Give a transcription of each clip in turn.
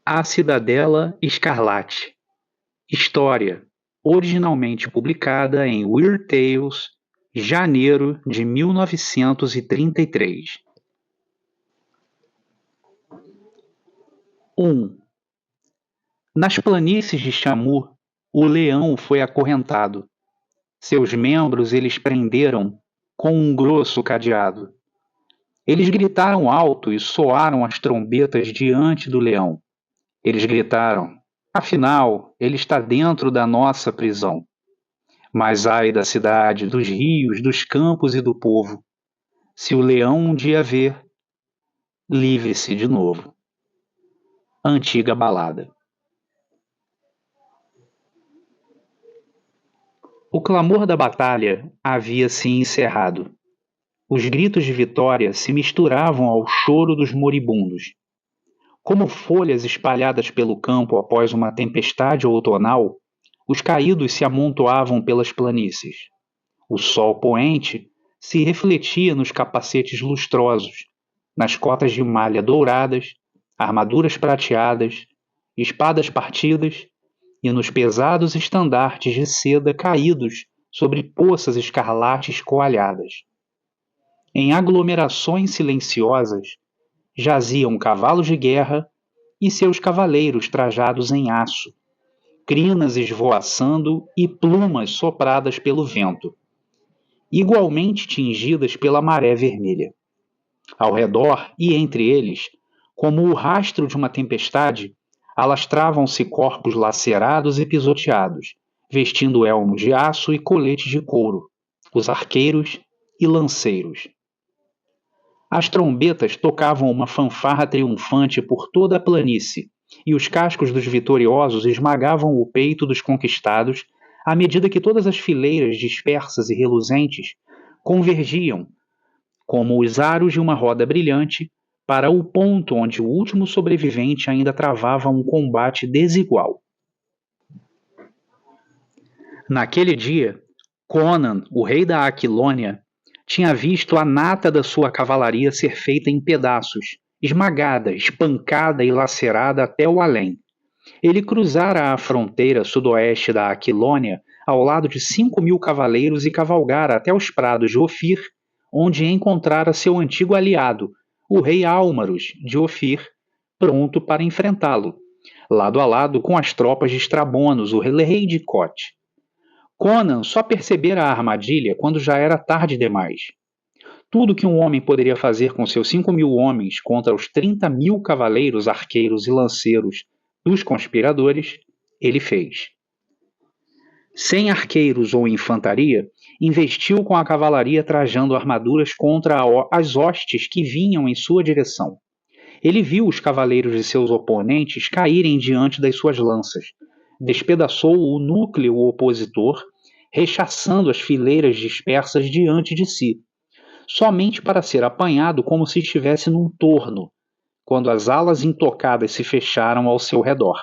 A Cidadela Escarlate. História originalmente publicada em Weird Tales, janeiro de 1933. 1. Nas planícies de Chamur, o leão foi acorrentado. Seus membros eles prenderam com um grosso cadeado. Eles gritaram alto e soaram as trombetas diante do leão. Eles gritaram: afinal, ele está dentro da nossa prisão. Mas ai da cidade, dos rios, dos campos e do povo. Se o leão um dia ver, livre-se de novo. Antiga balada. O clamor da batalha havia se encerrado. Os gritos de vitória se misturavam ao choro dos moribundos. Como folhas espalhadas pelo campo após uma tempestade outonal, os caídos se amontoavam pelas planícies. O sol poente se refletia nos capacetes lustrosos, nas cotas de malha douradas, armaduras prateadas, espadas partidas e nos pesados estandartes de seda caídos sobre poças escarlates coalhadas. Em aglomerações silenciosas jaziam cavalos de guerra e seus cavaleiros trajados em aço, crinas esvoaçando e plumas sopradas pelo vento, igualmente tingidas pela maré vermelha. Ao redor e entre eles, como o rastro de uma tempestade, alastravam-se corpos lacerados e pisoteados, vestindo elmos de aço e coletes de couro, os arqueiros e lanceiros. As trombetas tocavam uma fanfarra triunfante por toda a planície, e os cascos dos vitoriosos esmagavam o peito dos conquistados à medida que todas as fileiras dispersas e reluzentes convergiam, como os aros de uma roda brilhante, para o ponto onde o último sobrevivente ainda travava um combate desigual. Naquele dia, Conan, o rei da Aquilônia, tinha visto a nata da sua cavalaria ser feita em pedaços, esmagada, espancada e lacerada até o além. Ele cruzara a fronteira sudoeste da Aquilônia ao lado de 5.000 cavaleiros e cavalgara até os prados de Ofir, onde encontrara seu antigo aliado, o rei Álmaros de Ofir, pronto para enfrentá-lo, lado a lado com as tropas de Estrabonos, o rei de Cote. Conan só percebera a armadilha quando já era tarde demais. Tudo que um homem poderia fazer com seus 5.000 homens contra os 30.000 cavaleiros, arqueiros e lanceiros dos conspiradores, ele fez. Sem arqueiros ou infantaria, investiu com a cavalaria trajando armaduras contra as hostes que vinham em sua direção. Ele viu os cavaleiros de seus oponentes caírem diante das suas lanças, despedaçou o núcleo opositor, rechaçando as fileiras dispersas diante de si, somente para ser apanhado como se estivesse num torno, quando as alas intocadas se fecharam ao seu redor.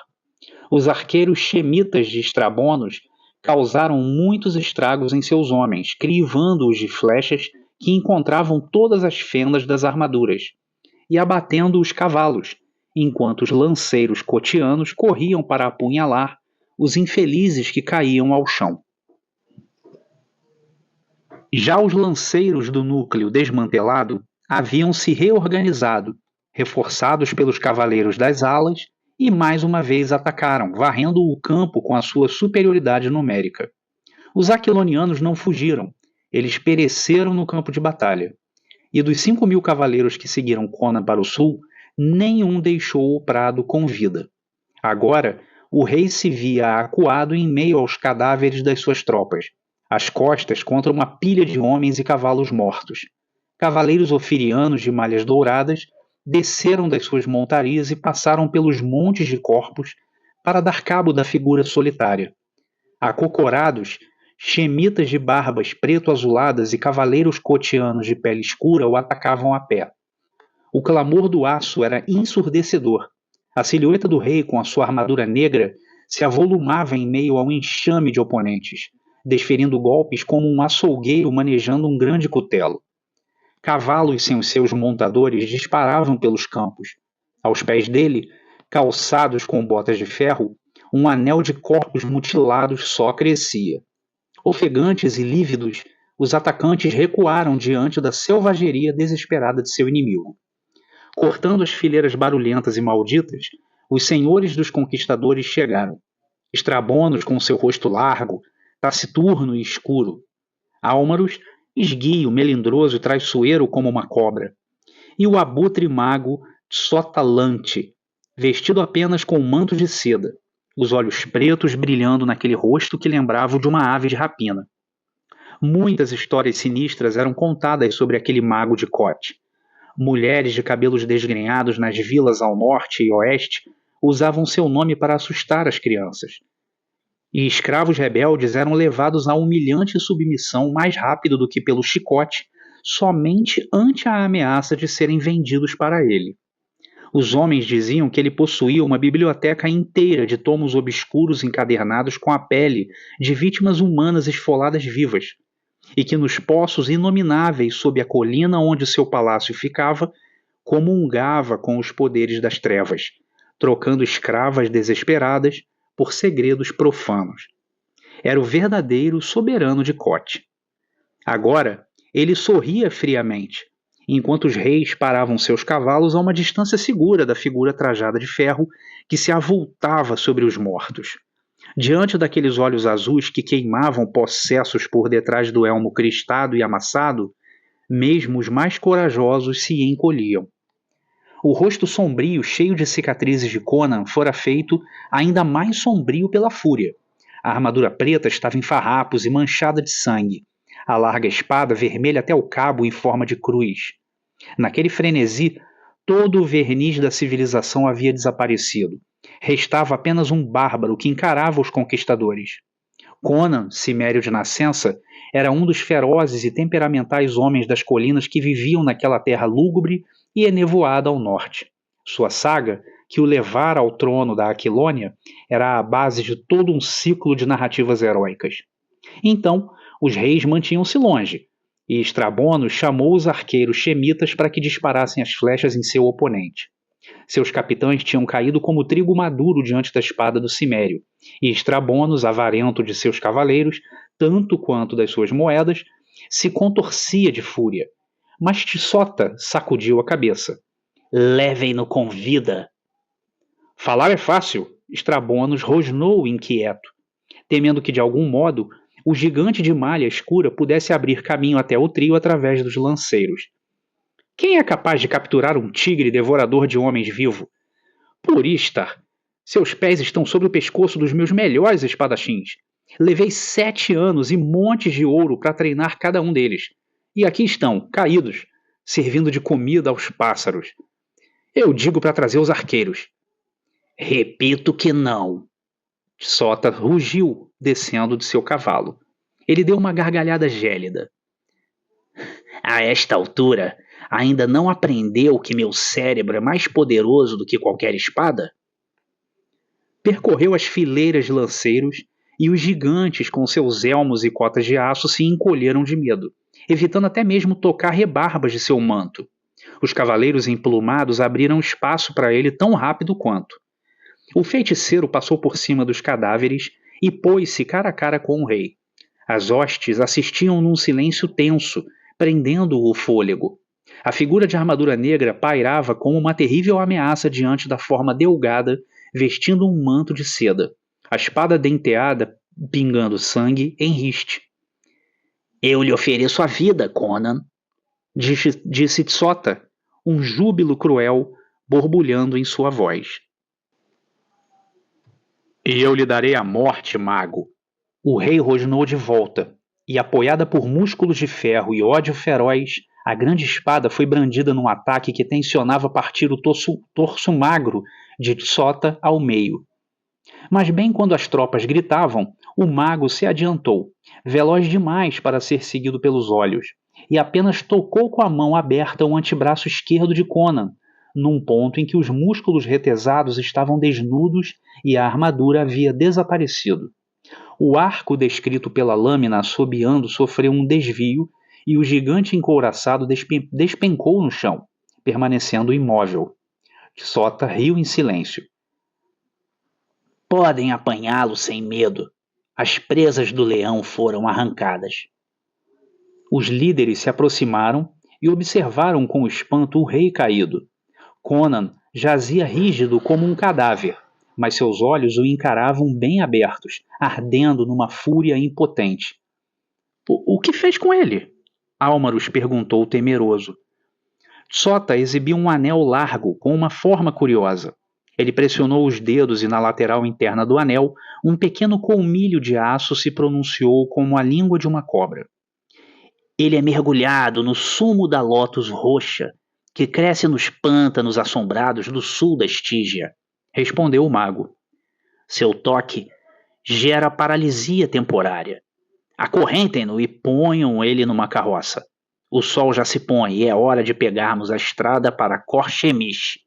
Os arqueiros chemitas de Estrabonos causaram muitos estragos em seus homens, crivando-os de flechas que encontravam todas as fendas das armaduras, e abatendo os cavalos, enquanto os lanceiros cotianos corriam para apunhalar os infelizes que caíam ao chão. Já os lanceiros do núcleo desmantelado haviam se reorganizado, reforçados pelos cavaleiros das alas, e mais uma vez atacaram, varrendo o campo com a sua superioridade numérica. Os aquilonianos não fugiram, eles pereceram no campo de batalha. E dos 5.000 cavaleiros que seguiram Conan para o sul, nenhum deixou o prado com vida. Agora, o rei se via acuado em meio aos cadáveres das suas tropas, às costas contra uma pilha de homens e cavalos mortos. Cavaleiros ofirianos de malhas douradas desceram das suas montarias e passaram pelos montes de corpos para dar cabo da figura solitária. Acocorados, chemitas de barbas preto-azuladas e cavaleiros cotianos de pele escura o atacavam a pé. O clamor do aço era ensurdecedor. A silhueta do rei com a sua armadura negra se avolumava em meio a um enxame de oponentes, desferindo golpes como um açougueiro manejando um grande cutelo. Cavalos sem os seus montadores disparavam pelos campos. Aos pés dele, Calçados com botas de ferro, um anel de corpos mutilados só crescia. Ofegantes e lívidos, os atacantes recuaram diante da selvageria desesperada de seu inimigo. Cortando as fileiras barulhentas e malditas, os senhores dos conquistadores chegaram. Estrabonos com seu rosto largo, taciturno e escuro. Álmaros, esguio, melindroso e traiçoeiro como uma cobra. E o abutre mago Sotalante, vestido apenas com um manto de seda, os olhos pretos brilhando naquele rosto que lembrava o de uma ave de rapina. Muitas histórias sinistras eram contadas sobre aquele mago de Koth. Mulheres de cabelos desgrenhados nas vilas ao norte e oeste usavam seu nome para assustar as crianças. E escravos rebeldes eram levados à humilhante submissão mais rápido do que pelo chicote, somente ante a ameaça de serem vendidos para ele. Os homens diziam que ele possuía uma biblioteca inteira de tomos obscuros encadernados com a pele de vítimas humanas esfoladas vivas, e que nos poços inomináveis sob a colina onde seu palácio ficava, comungava com os poderes das trevas, trocando escravas desesperadas por segredos profanos. Era o verdadeiro soberano de Koth. Agora, ele sorria friamente, enquanto os reis paravam seus cavalos a uma distância segura da figura trajada de ferro que se avultava sobre os mortos. Diante daqueles olhos azuis que queimavam possessos por detrás do elmo cristado e amassado, mesmo os mais corajosos se encolhiam. O rosto sombrio, cheio de cicatrizes de Conan, fora feito ainda mais sombrio pela fúria. A armadura preta estava em farrapos e manchada de sangue. A larga espada, vermelha até o cabo, em forma de cruz. Naquele frenesi, todo o verniz da civilização havia desaparecido. Restava apenas um bárbaro que encarava os conquistadores. Conan, cimério de nascença, era um dos ferozes e temperamentais homens das colinas que viviam naquela terra lúgubre e enevoada ao norte. Sua saga, que o levara ao trono da Aquilônia, era a base de todo um ciclo de narrativas heróicas. Então, os reis mantinham-se longe, e Estrabono chamou os arqueiros chemitas para que disparassem as flechas em seu oponente. Seus capitães tinham caído como trigo maduro diante da espada do cimério, e Estrabonos, avarento de seus cavaleiros, tanto quanto das suas moedas, se contorcia de fúria. Mas Tiçota sacudiu a cabeça. Levem-no com vida. Falar é fácil, Estrabonos rosnou inquieto, temendo que de algum modo o gigante de malha escura pudesse abrir caminho até o trio através dos lanceiros. Quem é capaz de capturar um tigre devorador de homens vivo? Por Istar, seus pés estão sobre o pescoço dos meus melhores espadachins. Levei 7 anos e montes de ouro para treinar cada um deles. E aqui estão, caídos, servindo de comida aos pássaros. Eu digo para trazer os arqueiros. Repito que não. Sota rugiu, descendo de seu cavalo. Ele deu uma gargalhada gélida. A esta altura, ainda não aprendeu que meu cérebro é mais poderoso do que qualquer espada? Percorreu as fileiras de lanceiros e os gigantes com seus elmos e cotas de aço se encolheram de medo, evitando até mesmo tocar rebarbas de seu manto. Os cavaleiros emplumados abriram espaço para ele tão rápido quanto. O feiticeiro passou por cima dos cadáveres e pôs-se cara a cara com o rei. As hostes assistiam num silêncio tenso, prendendo o fôlego. A figura de armadura negra pairava como uma terrível ameaça diante da forma delgada, vestindo um manto de seda. A espada denteada, pingando sangue, em riste. Eu lhe ofereço a vida, Conan, disse Tsota, um júbilo cruel borbulhando em sua voz. E eu lhe darei a morte, mago. O rei rosnou de volta, e apoiada por músculos de ferro e ódio feroz, a grande espada foi brandida num ataque que tensionava partir o torso magro de Tsota ao meio. Mas bem quando as tropas gritavam, o mago se adiantou, veloz demais para ser seguido pelos olhos, e apenas tocou com a mão aberta o antebraço esquerdo de Conan, num ponto em que os músculos retesados estavam desnudos e a armadura havia desaparecido. O arco descrito pela lâmina assobiando sofreu um desvio e o gigante encouraçado despencou no chão, permanecendo imóvel. Sota riu em silêncio. Podem apanhá-lo sem medo. As presas do leão foram arrancadas. Os líderes se aproximaram e observaram com espanto o rei caído. Conan jazia rígido como um cadáver, mas seus olhos o encaravam bem abertos, ardendo numa fúria impotente. O que fez com ele? Álmaros perguntou temeroso. Tsota exibiu um anel largo com uma forma curiosa. Ele pressionou os dedos e na lateral interna do anel, um pequeno colmilho de aço se pronunciou como a língua de uma cobra. Ele é mergulhado no sumo da lótus roxa, que cresce nos pântanos assombrados do sul da Estígia, respondeu o mago. Seu toque gera paralisia temporária. Acorrentem-no e ponham ele numa carroça. O sol já se põe e é hora de pegarmos a estrada para Corchemish.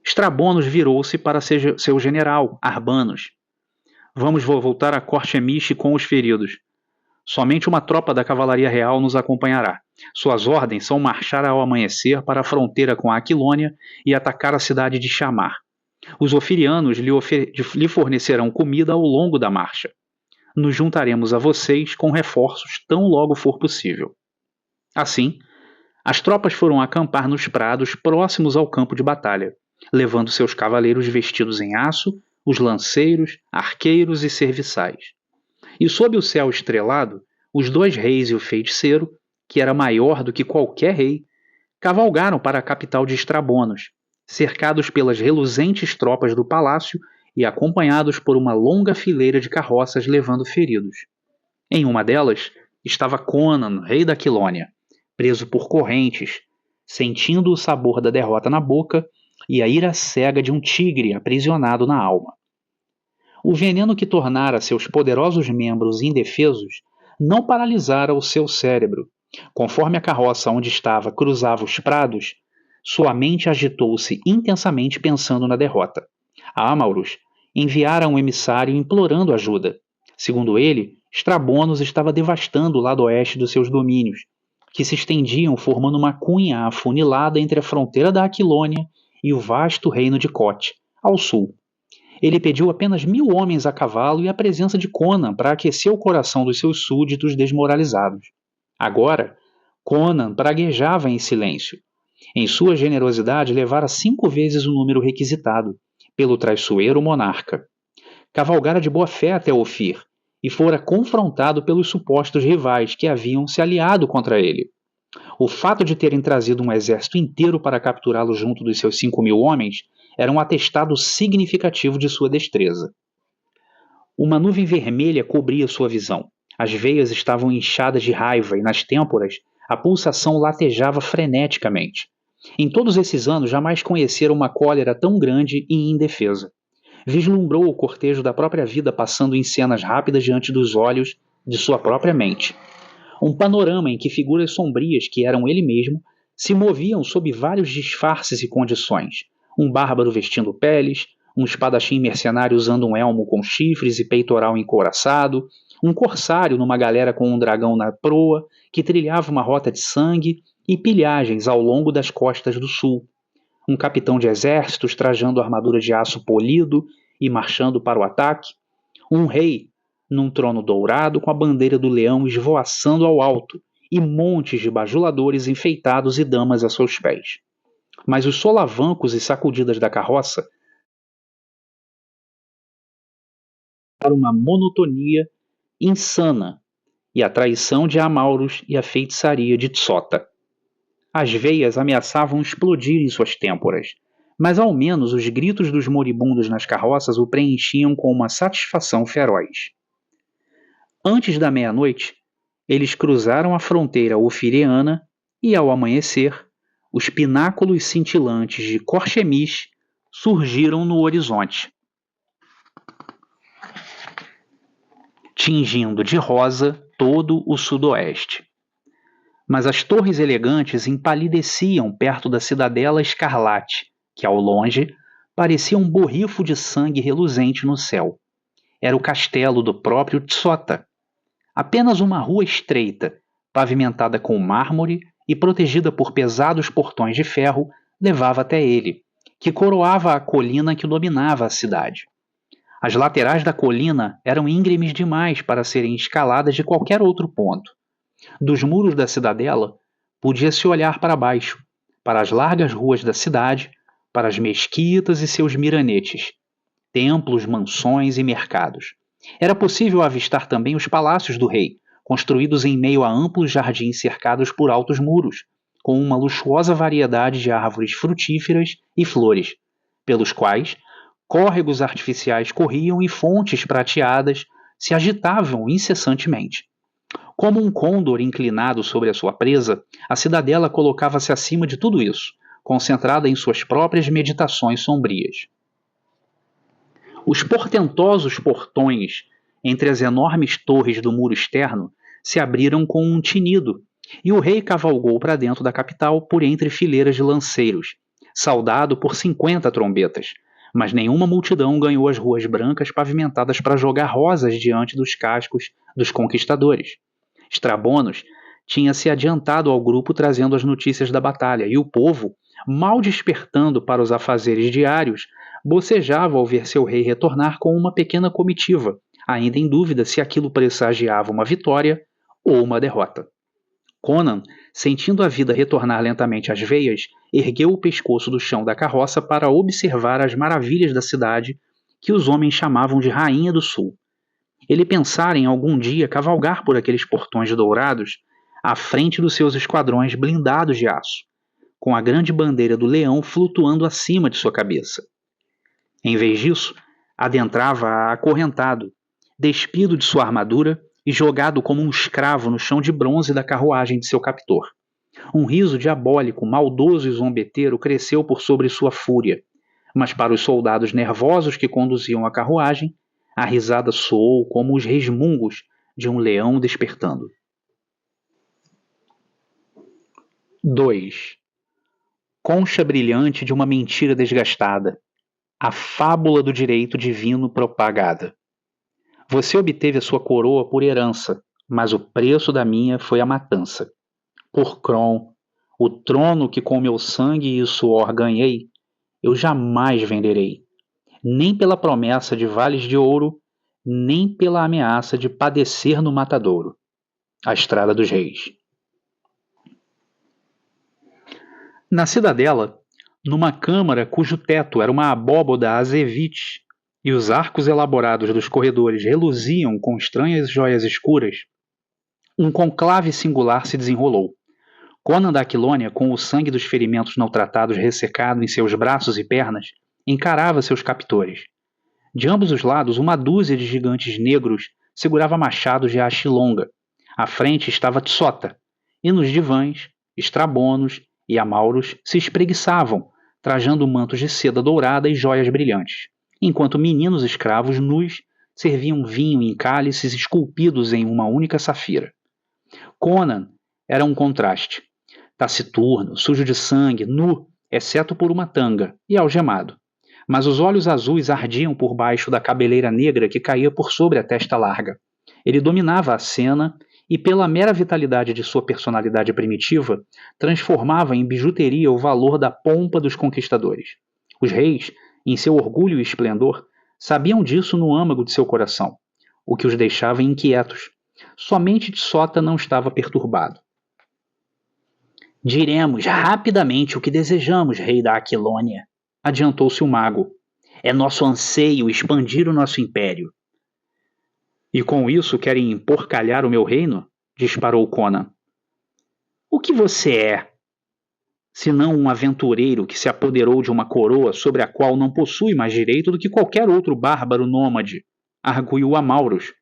Strabonos virou-se para seu general, Arbanos. Vamos voltar a Corchemish com os feridos. Somente uma tropa da cavalaria real nos acompanhará. Suas ordens são marchar ao amanhecer para a fronteira com a Aquilônia e atacar a cidade de Shamar. Os ofirianos lhe fornecerão comida ao longo da marcha. Nos juntaremos a vocês com reforços tão logo for possível. Assim, as tropas foram acampar nos prados próximos ao campo de batalha, levando seus cavaleiros vestidos em aço, os lanceiros, arqueiros e serviçais. E sob o céu estrelado, os dois reis e o feiticeiro, que era maior do que qualquer rei, cavalgaram para a capital de Strabonos, cercados pelas reluzentes tropas do palácio e acompanhados por uma longa fileira de carroças levando feridos. Em uma delas estava Conan, rei da Aquilônia, preso por correntes, sentindo o sabor da derrota na boca e a ira cega de um tigre aprisionado na alma. O veneno que tornara seus poderosos membros indefesos não paralisara o seu cérebro. Conforme a carroça onde estava cruzava os prados, sua mente agitou-se intensamente pensando na derrota. Ámauros enviara um emissário implorando ajuda. Segundo ele, Strabonos estava devastando o lado oeste dos seus domínios, que se estendiam formando uma cunha afunilada entre a fronteira da Aquilônia e o vasto reino de Cote, ao sul. Ele pediu apenas 1000 homens a cavalo e a presença de Conan para aquecer o coração dos seus súditos desmoralizados. Agora, Conan praguejava em silêncio. Em sua generosidade, levara 5 vezes o número requisitado, pelo traiçoeiro monarca. Cavalgara de boa fé até Ofir, e fora confrontado pelos supostos rivais que haviam se aliado contra ele. O fato de terem trazido um exército inteiro para capturá-lo junto dos seus 5.000 homens era um atestado significativo de sua destreza. Uma nuvem vermelha cobria sua visão. As veias estavam inchadas de raiva e nas têmporas a pulsação latejava freneticamente. Em todos esses anos jamais conhecera uma cólera tão grande e indefesa. Vislumbrou o cortejo da própria vida passando em cenas rápidas diante dos olhos de sua própria mente. Um panorama em que figuras sombrias que eram ele mesmo se moviam sob vários disfarces e condições. Um bárbaro vestindo peles, um espadachim mercenário usando um elmo com chifres e peitoral encouraçado, um corsário numa galera com um dragão na proa que trilhava uma rota de sangue e pilhagens ao longo das costas do sul. Um capitão de exércitos trajando armadura de aço polido e marchando para o ataque. Um rei num trono dourado com a bandeira do leão esvoaçando ao alto e montes de bajuladores enfeitados e damas a seus pés. Mas os solavancos e sacudidas da carroça para uma monotonia insana e a traição de Amauros e a feitiçaria de Tsota. As veias ameaçavam explodir em suas têmporas, mas ao menos os gritos dos moribundos nas carroças o preenchiam com uma satisfação feroz. Antes da meia-noite, eles cruzaram a fronteira ofireana e, ao amanhecer, os pináculos cintilantes de Corchemish surgiram no horizonte, tingindo de rosa todo o sudoeste. Mas as torres elegantes empalideciam perto da cidadela escarlate, que ao longe parecia um borrifo de sangue reluzente no céu. Era o castelo do próprio Tsota. Apenas uma rua estreita, pavimentada com mármore e protegida por pesados portões de ferro, levava até ele, que coroava a colina que dominava a cidade. As laterais da colina eram íngremes demais para serem escaladas de qualquer outro ponto. Dos muros da cidadela, podia-se olhar para baixo, para as largas ruas da cidade, para as mesquitas e seus miranetes, templos, mansões e mercados. Era possível avistar também os palácios do rei, construídos em meio a amplos jardins cercados por altos muros, com uma luxuosa variedade de árvores frutíferas e flores, pelos quais córregos artificiais corriam e fontes prateadas se agitavam incessantemente. Como um côndor inclinado sobre a sua presa, a cidadela colocava-se acima de tudo isso, concentrada em suas próprias meditações sombrias. Os portentosos portões entre as enormes torres do muro externo se abriram com um tinido, e o rei cavalgou para dentro da capital por entre fileiras de lanceiros, saudado por 50 trombetas, mas nenhuma multidão ganhou as ruas brancas pavimentadas para jogar rosas diante dos cascos dos conquistadores. Estrabonos tinha se adiantado ao grupo trazendo as notícias da batalha, e o povo, mal despertando para os afazeres diários, bocejava ao ver seu rei retornar com uma pequena comitiva, ainda em dúvida se aquilo pressagiava uma vitória ou uma derrota. Conan, sentindo a vida retornar lentamente às veias, ergueu o pescoço do chão da carroça para observar as maravilhas da cidade que os homens chamavam de Rainha do Sul. Ele pensara em algum dia cavalgar por aqueles portões dourados à frente dos seus esquadrões blindados de aço, com a grande bandeira do leão flutuando acima de sua cabeça. Em vez disso, adentrava-a acorrentado, despido de sua armadura e jogado como um escravo no chão de bronze da carruagem de seu captor. Um riso diabólico, maldoso e zombeteiro cresceu por sobre sua fúria, mas para os soldados nervosos que conduziam a carruagem, a risada soou como os resmungos de um leão despertando. 2. Concha brilhante de uma mentira desgastada. A fábula do direito divino propagada. Você obteve a sua coroa por herança, mas o preço da minha foi a matança. Por Crom, o trono que com meu sangue e suor ganhei, eu jamais venderei, nem pela promessa de vales de ouro, nem pela ameaça de padecer no matadouro. A Estrada dos Reis. Na cidadela, numa câmara cujo teto era uma abóboda azevite e os arcos elaborados dos corredores reluziam com estranhas joias escuras, um conclave singular se desenrolou. Conan da Aquilônia, com o sangue dos ferimentos não tratados ressecado em seus braços e pernas, encarava seus captores. De ambos os lados, uma dúzia de gigantes negros segurava machados de haste longa. À frente estava Tsota, e nos divãs, Estrabonos e Amauros se espreguiçavam, trajando mantos de seda dourada e joias brilhantes, enquanto meninos escravos nus serviam vinho em cálices esculpidos em uma única safira. Conan era um contraste. Taciturno, sujo de sangue, nu, exceto por uma tanga, e algemado. Mas os olhos azuis ardiam por baixo da cabeleira negra que caía por sobre a testa larga. Ele dominava a cena e, pela mera vitalidade de sua personalidade primitiva, transformava em bijuteria o valor da pompa dos conquistadores. Os reis, em seu orgulho e esplendor, sabiam disso no âmago de seu coração, o que os deixava inquietos. Somente Tsota não estava perturbado. Diremos rapidamente o que desejamos, rei da Aquilônia, adiantou-se o mago. É nosso anseio expandir o nosso império. E com isso querem emporcalhar o meu reino? Disparou Conan. O que você é? Senão um aventureiro que se apoderou de uma coroa sobre a qual não possui mais direito do que qualquer outro bárbaro nômade, arguiu Amauros.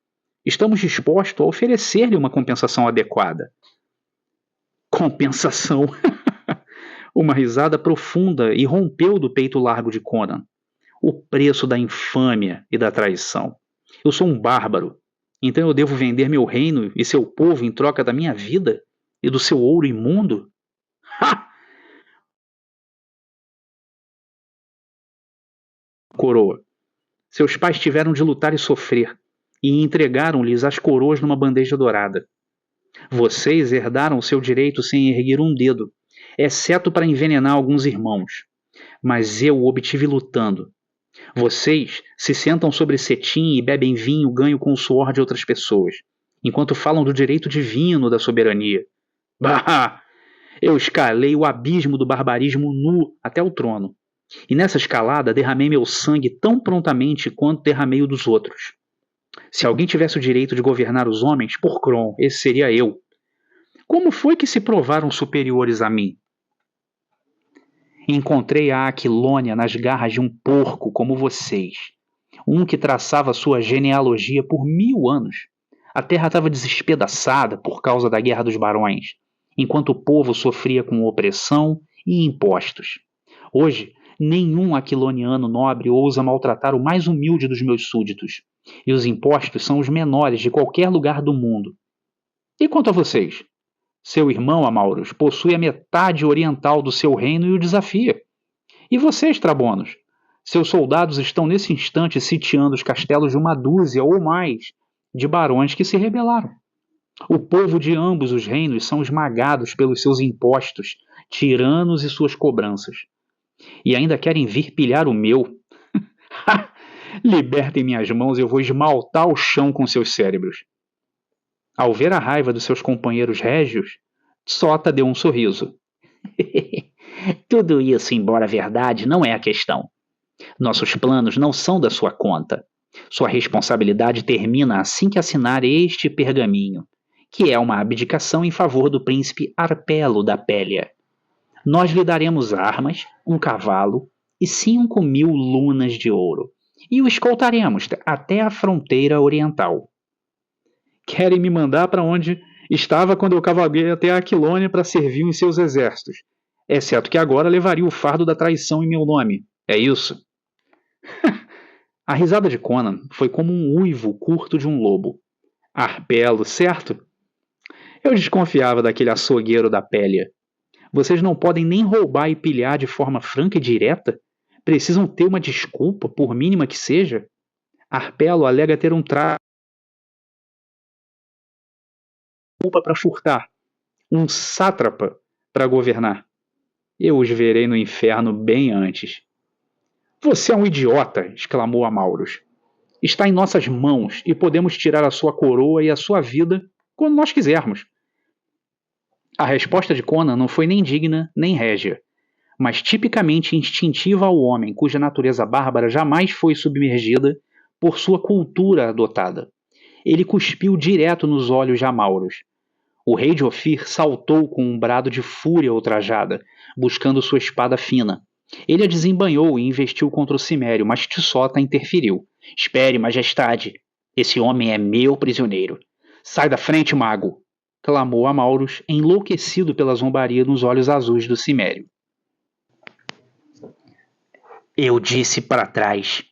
Estamos dispostos a oferecer-lhe uma compensação adequada. Compensação! Uma risada profunda irrompeu do peito largo de Conan. O preço da infâmia e da traição. Eu sou um bárbaro, então eu devo vender meu reino e seu povo em troca da minha vida e do seu ouro imundo? Ha! Coroa. Seus pais tiveram de lutar e sofrer, e entregaram-lhes as coroas numa bandeja dourada. Vocês herdaram o seu direito sem erguer um dedo, exceto para envenenar alguns irmãos. Mas eu o obtive lutando. Vocês se sentam sobre cetim e bebem vinho ganho com o suor de outras pessoas, enquanto falam do direito divino da soberania. Bah! Eu escalei o abismo do barbarismo nu até o trono, e nessa escalada derramei meu sangue tão prontamente quanto derramei o dos outros. Se alguém tivesse o direito de governar os homens, por Kron, esse seria eu. Como foi que se provaram superiores a mim? Encontrei a Aquilônia nas garras de um porco como vocês, um que traçava sua genealogia por 1000 anos. A terra estava desespedaçada por causa da Guerra dos Barões, enquanto o povo sofria com opressão e impostos. Hoje, nenhum aquiloniano nobre ousa maltratar o mais humilde dos meus súditos, e os impostos são os menores de qualquer lugar do mundo. E quanto a vocês? Seu irmão, Amauros, possui a metade oriental do seu reino e o desafia. E vocês, Trabonos? Seus soldados estão nesse instante sitiando os castelos de uma dúzia ou mais de barões que se rebelaram. O povo de ambos os reinos são esmagados pelos seus impostos, tiranos e suas cobranças. E ainda querem vir pilhar o meu. Libertem minhas mãos e eu vou esmaltar o chão com seus cérebros. Ao ver a raiva dos seus companheiros régios, Sota deu um sorriso. Tudo isso, embora verdade, não é a questão. Nossos planos não são da sua conta. Sua responsabilidade termina assim que assinar este pergaminho, que é uma abdicação em favor do príncipe Arpelo da Pélia. Nós lhe daremos armas, um cavalo e 5.000 lunas de ouro, e o escoltaremos até a fronteira oriental. Querem me mandar para onde estava quando eu cavalguei até a Aquilônia para servir em seus exércitos, exceto que agora levaria o fardo da traição em meu nome. É isso? A risada de Conan foi como um uivo curto de um lobo. Arpelo, certo? Eu desconfiava daquele açougueiro da Pélia. Vocês não podem nem roubar e pilhar de forma franca e direta? Precisam ter uma desculpa, por mínima que seja? Arpelo alega ter um desculpa para furtar, um sátrapa para governar. Eu os verei no inferno bem antes. Você é um idiota, exclamou Amauros. Está em nossas mãos e podemos tirar a sua coroa e a sua vida quando nós quisermos. A resposta de Conan não foi nem digna nem régia, mas tipicamente instintiva ao homem cuja natureza bárbara jamais foi submergida por sua cultura adotada. Ele cuspiu direto nos olhos de Amauros. O rei de Ofir saltou com um brado de fúria ultrajada, buscando sua espada fina. Ele a desembanhou e investiu contra o cimério, mas Tissota interferiu. Espere, majestade. Esse homem é meu prisioneiro. Sai da frente, mago! Clamou Amauros, enlouquecido pela zombaria nos olhos azuis do cimério. Eu disse para trás.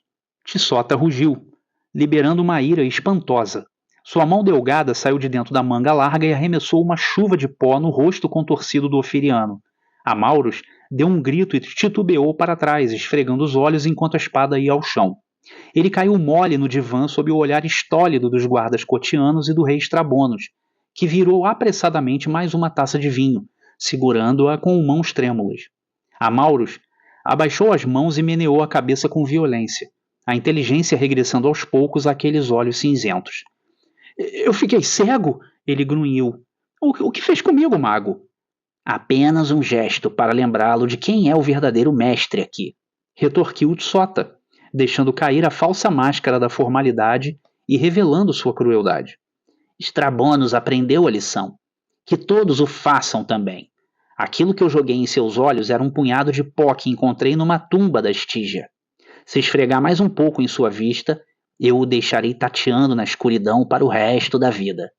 Tissota rugiu, liberando uma ira espantosa. Sua mão delgada saiu de dentro da manga larga e arremessou uma chuva de pó no rosto contorcido do ofiriano. Amauros deu um grito e titubeou para trás, esfregando os olhos enquanto a espada ia ao chão. Ele caiu mole no divã sob o olhar estólido dos guardas cotianos e do rei Strabonos, que virou apressadamente mais uma taça de vinho, segurando-a com mãos trêmulas. Amauros abaixou as mãos e meneou a cabeça com violência, a inteligência regressando aos poucos àqueles olhos cinzentos. Eu fiquei cego? Ele grunhiu. O que fez comigo, mago? Apenas um gesto para lembrá-lo de quem é o verdadeiro mestre aqui, retorquiu Tsota, deixando cair a falsa máscara da formalidade e revelando sua crueldade. Strabonos aprendeu a lição. Que todos o façam também. Aquilo que eu joguei em seus olhos era um punhado de pó que encontrei numa tumba da Estígia. Se esfregar mais um pouco em sua vista, eu o deixarei tateando na escuridão para o resto da vida.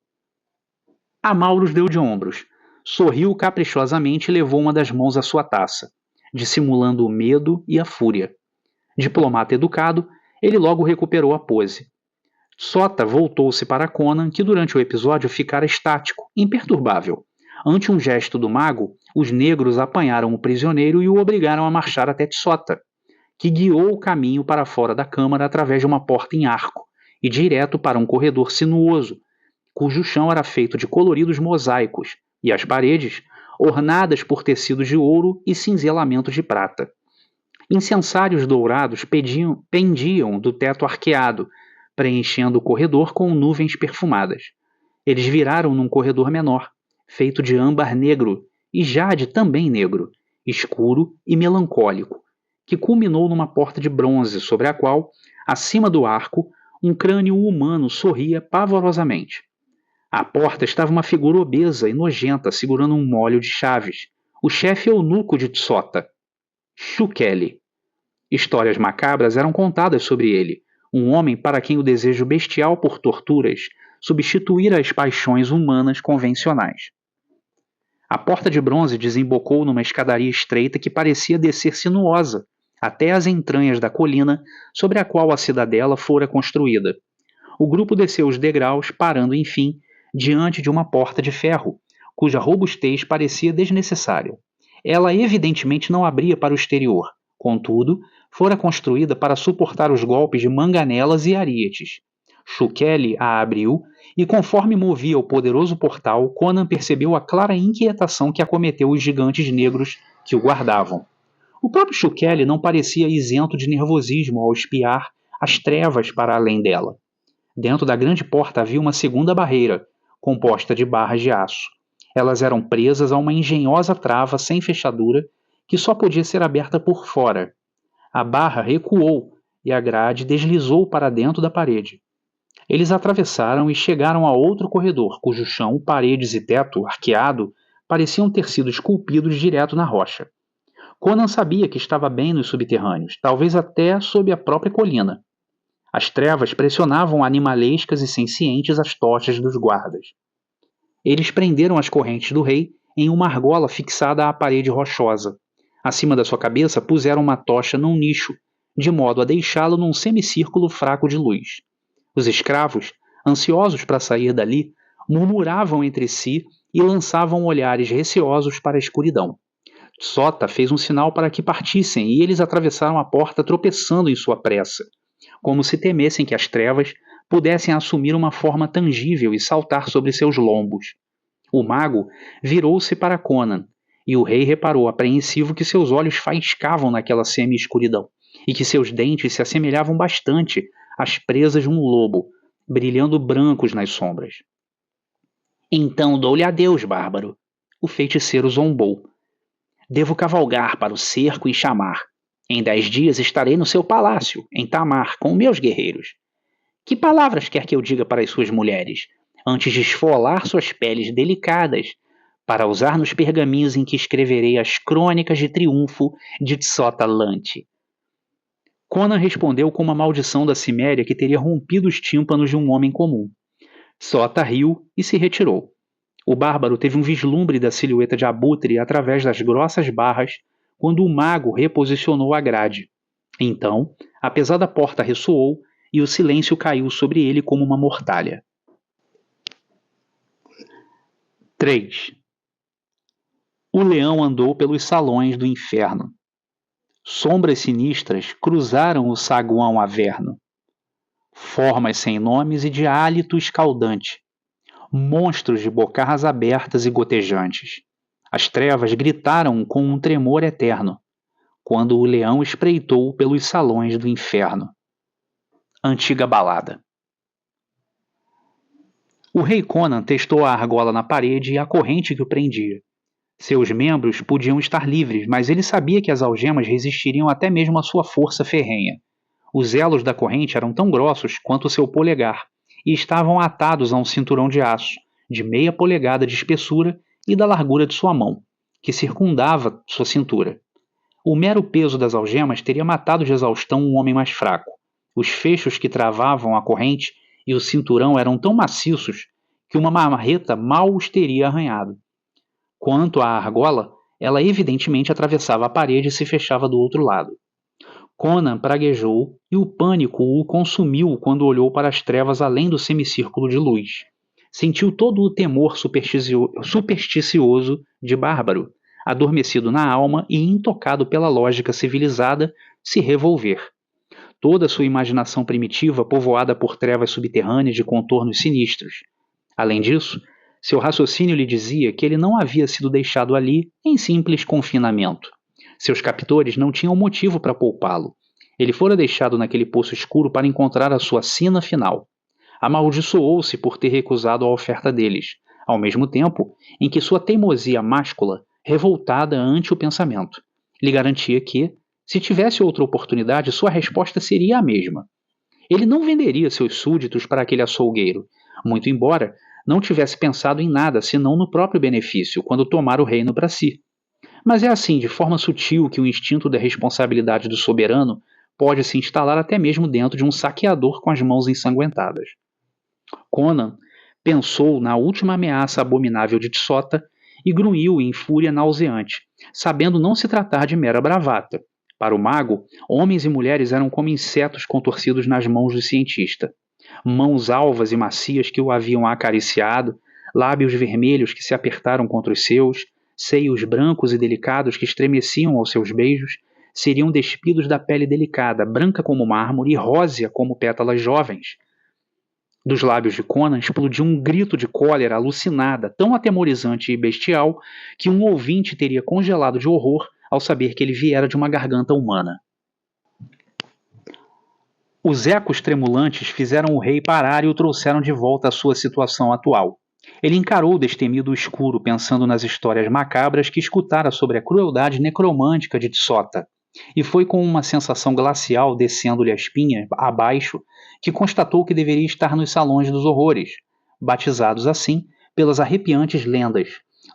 Amauros deu de ombros, sorriu caprichosamente e levou uma das mãos à sua taça, dissimulando o medo e a fúria. Diplomata educado, ele logo recuperou a pose. Sota voltou-se para Conan, que durante o episódio ficara estático, imperturbável. Ante um gesto do mago, os negros apanharam o prisioneiro e o obrigaram a marchar até Tsota, que guiou o caminho para fora da câmara através de uma porta em arco e direto para um corredor sinuoso, cujo chão era feito de coloridos mosaicos e as paredes ornadas por tecidos de ouro e cinzelamentos de prata. Incensários dourados pendiam do teto arqueado, preenchendo o corredor com nuvens perfumadas. Eles viraram num corredor menor, feito de âmbar negro e jade também negro, escuro e melancólico, que culminou numa porta de bronze sobre a qual, acima do arco, um crânio humano sorria pavorosamente. À porta estava uma figura obesa e nojenta segurando um molho de chaves, o chefe eunuco de Tsota, Shukeli. Histórias macabras eram contadas sobre ele, um homem para quem o desejo bestial por torturas substituíra as paixões humanas convencionais. A porta de bronze desembocou numa escadaria estreita que parecia descer sinuosa até as entranhas da colina sobre a qual a cidadela fora construída. O grupo desceu os degraus, parando, enfim, diante de uma porta de ferro, cuja robustez parecia desnecessária. Ela evidentemente não abria para o exterior, contudo, fora construída para suportar os golpes de manganelas e arietes. Shukeli a abriu, e conforme movia o poderoso portal, Conan percebeu a clara inquietação que acometeu os gigantes negros que o guardavam. O próprio Shukeli não parecia isento de nervosismo ao espiar as trevas para além dela. Dentro da grande porta havia uma segunda barreira, composta de barras de aço. Elas eram presas a uma engenhosa trava sem fechadura que só podia ser aberta por fora. A barra recuou e a grade deslizou para dentro da parede. Eles atravessaram e chegaram a outro corredor, cujo chão, paredes e teto, arqueado, pareciam ter sido esculpidos direto na rocha. Conan sabia que estava bem nos subterrâneos, talvez até sob a própria colina. As trevas pressionavam animalescas e sencientes as tochas dos guardas. Eles prenderam as correntes do rei em uma argola fixada à parede rochosa. Acima da sua cabeça puseram uma tocha num nicho, de modo a deixá-lo num semicírculo fraco de luz. Os escravos, ansiosos para sair dali, murmuravam entre si e lançavam olhares receosos para a escuridão. Tsota fez um sinal para que partissem e eles atravessaram a porta tropeçando em sua pressa, como se temessem que as trevas pudessem assumir uma forma tangível e saltar sobre seus lombos. O mago virou-se para Conan, e o rei reparou apreensivo que seus olhos faiscavam naquela semi-escuridão, e que seus dentes se assemelhavam bastante às presas de um lobo, brilhando brancos nas sombras. Então dou-lhe adeus, bárbaro. O feiticeiro zombou. Devo cavalgar para o cerco e chamar. Em 10 dias estarei no seu palácio, em Tamar, com meus guerreiros. Que palavras quer que eu diga para as suas mulheres, antes de esfolar suas peles delicadas, para usar nos pergaminhos em que escreverei as crônicas de triunfo de Tsota Lante? Conan respondeu com uma maldição da Ciméria que teria rompido os tímpanos de um homem comum. Tsota riu e se retirou. O bárbaro teve um vislumbre da silhueta de abutre através das grossas barras quando o mago reposicionou a grade. Então, a pesada porta ressoou e o silêncio caiu sobre ele como uma mortalha. 3. O leão andou pelos salões do inferno. Sombras sinistras cruzaram o saguão averno. Formas sem nomes e de hálito escaldante. Monstros de bocarras abertas e gotejantes. As trevas gritaram com um tremor eterno, quando o leão espreitou pelos salões do inferno. Antiga balada. O rei Conan testou a argola na parede e a corrente que o prendia. Seus membros podiam estar livres, mas ele sabia que as algemas resistiriam até mesmo à sua força ferrenha. Os elos da corrente eram tão grossos quanto seu polegar, e estavam atados a um cinturão de aço, de meia polegada de espessura e da largura de sua mão, que circundava sua cintura. O mero peso das algemas teria matado de exaustão um homem mais fraco. Os fechos que travavam a corrente e o cinturão eram tão maciços que uma marreta mal os teria arranhado. Quanto à argola, ela evidentemente atravessava a parede e se fechava do outro lado. Conan praguejou e o pânico o consumiu quando olhou para as trevas além do semicírculo de luz. Sentiu todo o temor supersticioso de bárbaro, adormecido na alma e intocado pela lógica civilizada, se revolver. Toda sua imaginação primitiva povoada por trevas subterrâneas de contornos sinistros. Além disso, seu raciocínio lhe dizia que ele não havia sido deixado ali em simples confinamento. Seus captores não tinham motivo para poupá-lo. Ele fora deixado naquele poço escuro para encontrar a sua sina final. Amaldiçoou-se por ter recusado a oferta deles, ao mesmo tempo em que sua teimosia máscula, revoltada ante o pensamento, lhe garantia que, se tivesse outra oportunidade, sua resposta seria a mesma. Ele não venderia seus súditos para aquele açougueiro, muito embora não tivesse pensado em nada senão no próprio benefício quando tomara o reino para si. Mas é assim, de forma sutil, que o instinto da responsabilidade do soberano pode se instalar até mesmo dentro de um saqueador com as mãos ensanguentadas. Conan pensou na última ameaça abominável de Tsota e grunhiu em fúria nauseante, sabendo não se tratar de mera bravata. Para o mago, homens e mulheres eram como insetos contorcidos nas mãos do cientista. Mãos alvas e macias que o haviam acariciado, lábios vermelhos que se apertaram contra os seus, seios brancos e delicados que estremeciam aos seus beijos, seriam despidos da pele delicada, branca como mármore e rósea como pétalas jovens. Dos lábios de Conan explodiu um grito de cólera alucinada, tão atemorizante e bestial, que um ouvinte teria congelado de horror ao saber que ele viera de uma garganta humana. Os ecos tremulantes fizeram o rei parar e o trouxeram de volta à sua situação atual. Ele encarou o destemido escuro, pensando nas histórias macabras que escutara sobre a crueldade necromântica de Tsota, e foi com uma sensação glacial descendo-lhe a espinha abaixo que constatou que deveria estar nos salões dos horrores, batizados assim pelas arrepiantes lendas,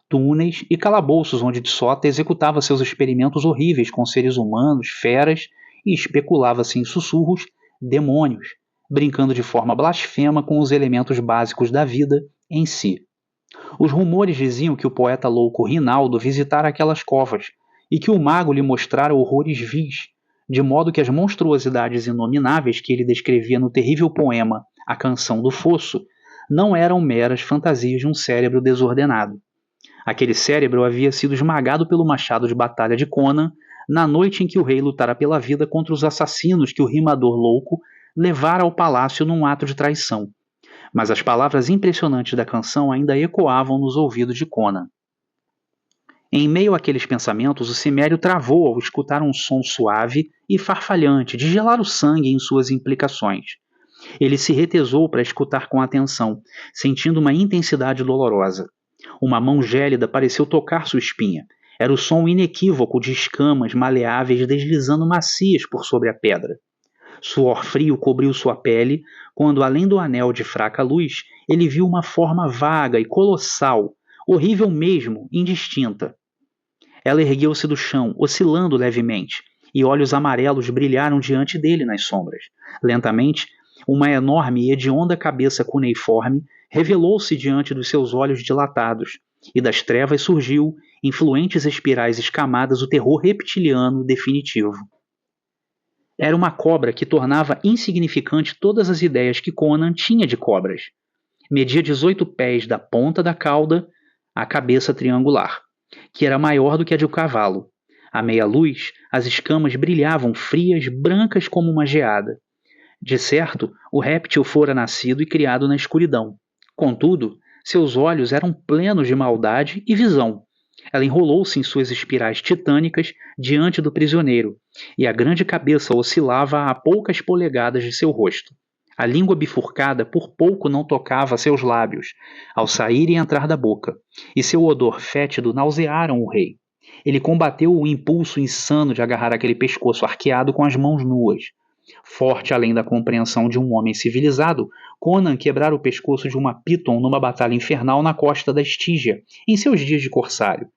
túneis e calabouços onde Tsota executava seus experimentos horríveis com seres humanos, feras e especulava-se em sussurros demônios, brincando de forma blasfema com os elementos básicos da vida em si. Os rumores diziam que o poeta louco Rinaldo visitara aquelas covas e que o mago lhe mostrara horrores vis, de modo que as monstruosidades inomináveis que ele descrevia no terrível poema A Canção do Fosso não eram meras fantasias de um cérebro desordenado. Aquele cérebro havia sido esmagado pelo machado de batalha de Conan na noite em que o rei lutara pela vida contra os assassinos que o rimador louco levara ao palácio num ato de traição. Mas as palavras impressionantes da canção ainda ecoavam nos ouvidos de Conan. Em meio àqueles pensamentos, o cimério travou ao escutar um som suave e farfalhante de gelar o sangue em suas implicações. Ele se retesou para escutar com atenção, sentindo uma intensidade dolorosa. Uma mão gélida pareceu tocar sua espinha. Era o som inequívoco de escamas maleáveis deslizando macias por sobre a pedra. Suor frio cobriu sua pele, quando, além do anel de fraca luz, ele viu uma forma vaga e colossal, horrível mesmo, indistinta. Ela ergueu-se do chão, oscilando levemente, e olhos amarelos brilharam diante dele nas sombras. Lentamente, uma enorme e hedionda cabeça cuneiforme revelou-se diante dos seus olhos dilatados, e das trevas surgiu, em fluentes espirais escamadas, o terror reptiliano definitivo. Era uma cobra que tornava insignificante todas as ideias que Conan tinha de cobras. Media 18 pés da ponta da cauda à cabeça triangular, que era maior do que a de um cavalo. À meia luz, as escamas brilhavam frias, brancas como uma geada. De certo, o réptil fora nascido e criado na escuridão. Contudo, seus olhos eram plenos de maldade e visão. Ela enrolou-se em suas espirais titânicas diante do prisioneiro, e a grande cabeça oscilava a poucas polegadas de seu rosto. A língua bifurcada por pouco não tocava seus lábios, ao sair e entrar da boca, e seu odor fétido nausearam o rei. Ele combateu o impulso insano de agarrar aquele pescoço arqueado com as mãos nuas. Forte além da compreensão de um homem civilizado, Conan quebrara o pescoço de uma Piton numa batalha infernal na costa da Estígia, em seus dias de corsário.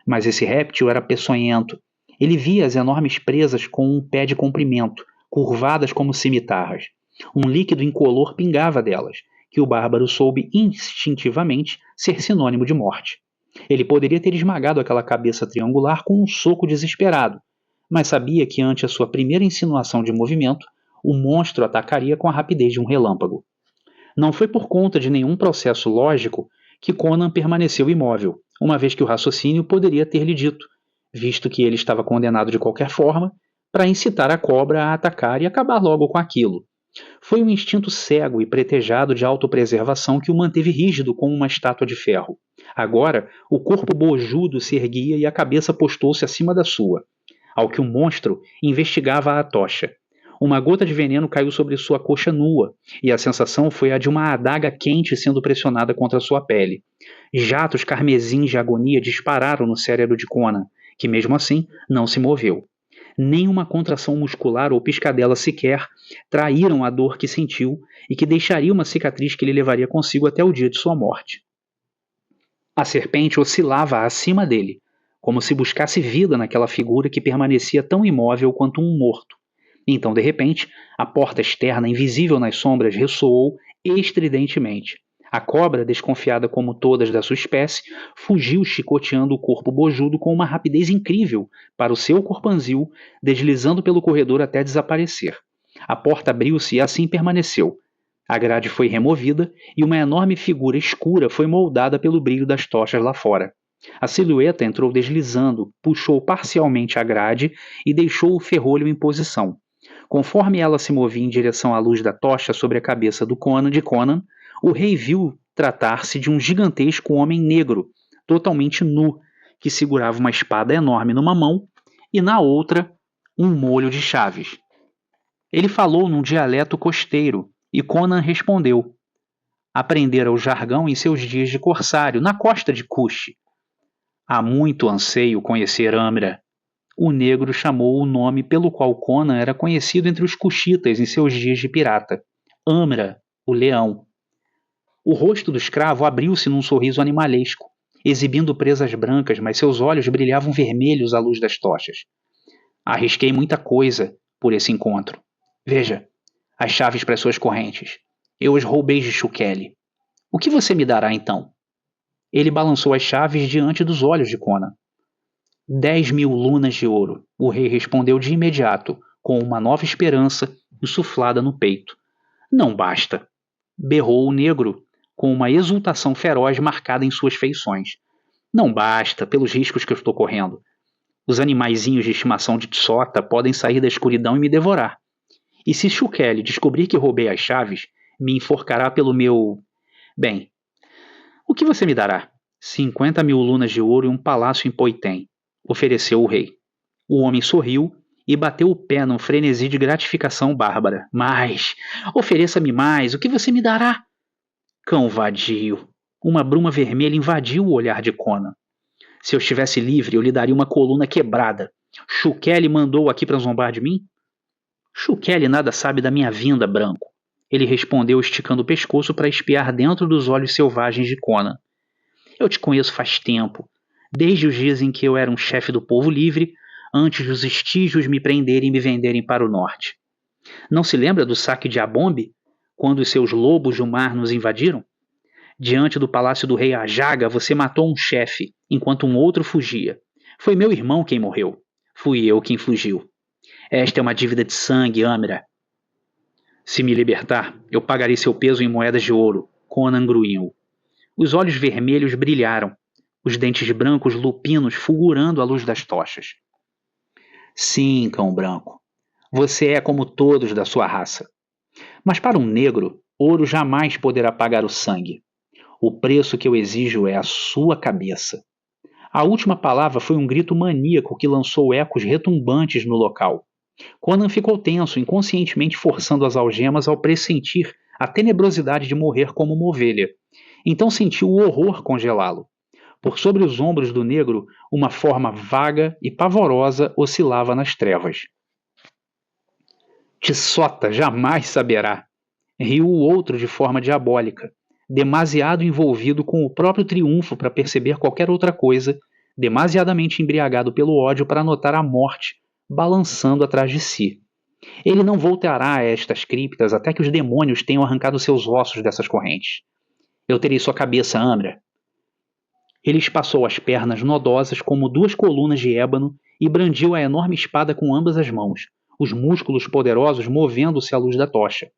Mas esse réptil era peçonhento. Ele via as enormes presas com um pé de comprimento, curvadas como cimitarras. Um líquido incolor pingava delas, que o bárbaro soube instintivamente ser sinônimo de morte. Ele poderia ter esmagado aquela cabeça triangular com um soco desesperado, mas sabia que ante a sua primeira insinuação de movimento, o monstro atacaria com a rapidez de um relâmpago. Não foi por conta de nenhum processo lógico que Conan permaneceu imóvel, uma vez que o raciocínio poderia ter-lhe dito, visto que ele estava condenado de qualquer forma, para incitar a cobra a atacar e acabar logo com aquilo. Foi um instinto cego e pretejado de autopreservação que o manteve rígido como uma estátua de ferro. Agora, o corpo bojudo se erguia e a cabeça postou-se acima da sua. ao que o monstro investigava a tocha. Uma gota de veneno caiu sobre sua coxa nua, e a sensação foi a de uma adaga quente sendo pressionada contra sua pele. Jatos carmesins de agonia dispararam no cérebro de Conan, que mesmo assim não se moveu. Nenhuma contração muscular ou piscadela sequer traíram a dor que sentiu e que deixaria uma cicatriz que ele levaria consigo até o dia de sua morte. A serpente oscilava acima dele, como se buscasse vida naquela figura que permanecia tão imóvel quanto um morto. Então, de repente, a porta externa, invisível nas sombras, ressoou estridentemente. A cobra, desconfiada como todas da sua espécie, fugiu chicoteando o corpo bojudo com uma rapidez incrível para o seu corpanzil, deslizando pelo corredor até desaparecer. A porta abriu-se e assim permaneceu. A grade foi removida e uma enorme figura escura foi moldada pelo brilho das tochas lá fora. A silhueta entrou deslizando, puxou parcialmente a grade e deixou o ferrolho em posição. Conforme ela se movia em direção à luz da tocha sobre a cabeça de Conan, o rei viu tratar-se de um gigantesco homem negro, totalmente nu, que segurava uma espada enorme numa mão e na outra um molho de chaves. Ele falou num dialeto costeiro e Conan respondeu. Aprendera o jargão em seus dias de corsário, na costa de Kush. Há muito anseio conhecer Amra. O negro chamou o nome pelo qual Conan era conhecido entre os cuxitas em seus dias de pirata. Amra, o leão. O rosto do escravo abriu-se num sorriso animalesco, exibindo presas brancas, mas seus olhos brilhavam vermelhos à luz das tochas. Arrisquei muita coisa por esse encontro. Veja, as chaves para suas correntes. Eu as roubei de Shukeli. O que você me dará então? Ele balançou as chaves diante dos olhos de Conan. 10.000 lunas de ouro, o rei respondeu de imediato, com uma nova esperança insuflada no peito. Não basta, berrou o negro, com uma exultação feroz marcada em suas feições. Não basta, pelos riscos que eu estou correndo. Os animaizinhos de estimação de Tsota podem sair da escuridão e me devorar. E se Shukeli descobrir que roubei as chaves, me enforcará pelo meu... Bem, o que você me dará? 50.000 lunas de ouro e um palácio em Poitem, ofereceu o rei. O homem sorriu e bateu o pé num frenesi de gratificação bárbara. Mais! Ofereça-me mais! O que você me dará? Cão vadio! Uma bruma vermelha invadiu o olhar de Conan. Se eu estivesse livre, eu lhe daria uma coluna quebrada. Shukeli mandou aqui para zombar de mim? Shukeli nada sabe da minha vinda, Branco. Ele respondeu esticando o pescoço para espiar dentro dos olhos selvagens de Conan. Eu te conheço faz tempo, desde os dias em que eu era um chefe do povo livre, antes dos estígios me prenderem e me venderem para o norte. Não se lembra do saque de Abombe, quando os seus lobos do mar nos invadiram? Diante do palácio do rei Ajaga, você matou um chefe, enquanto um outro fugia. Foi meu irmão quem morreu. Fui eu quem fugiu. Esta é uma dívida de sangue, Amra. Se me libertar, eu pagarei seu peso em moedas de ouro, Conan grunhiu. Os olhos vermelhos brilharam, os dentes brancos lupinos fulgurando à luz das tochas. Sim, cão branco, você é como todos da sua raça. Mas para um negro, ouro jamais poderá pagar o sangue. O preço que eu exijo é a sua cabeça. A última palavra foi um grito maníaco que lançou ecos retumbantes no local. Conan ficou tenso, inconscientemente forçando as algemas ao pressentir a tenebrosidade de morrer como uma ovelha. Então sentiu o horror congelá-lo. Por sobre os ombros do negro, uma forma vaga e pavorosa oscilava nas trevas. Tsota jamais saberá, riu o outro de forma diabólica, demasiado envolvido com o próprio triunfo para perceber qualquer outra coisa, demasiadamente embriagado pelo ódio para notar a morte balançando atrás de si. Ele não voltará a estas criptas até que os demônios tenham arrancado seus ossos dessas correntes. Eu terei sua cabeça, Amra. Ele espaçou as pernas nodosas como duas colunas de ébano e brandiu a enorme espada com ambas as mãos, os músculos poderosos movendo-se à luz da tocha.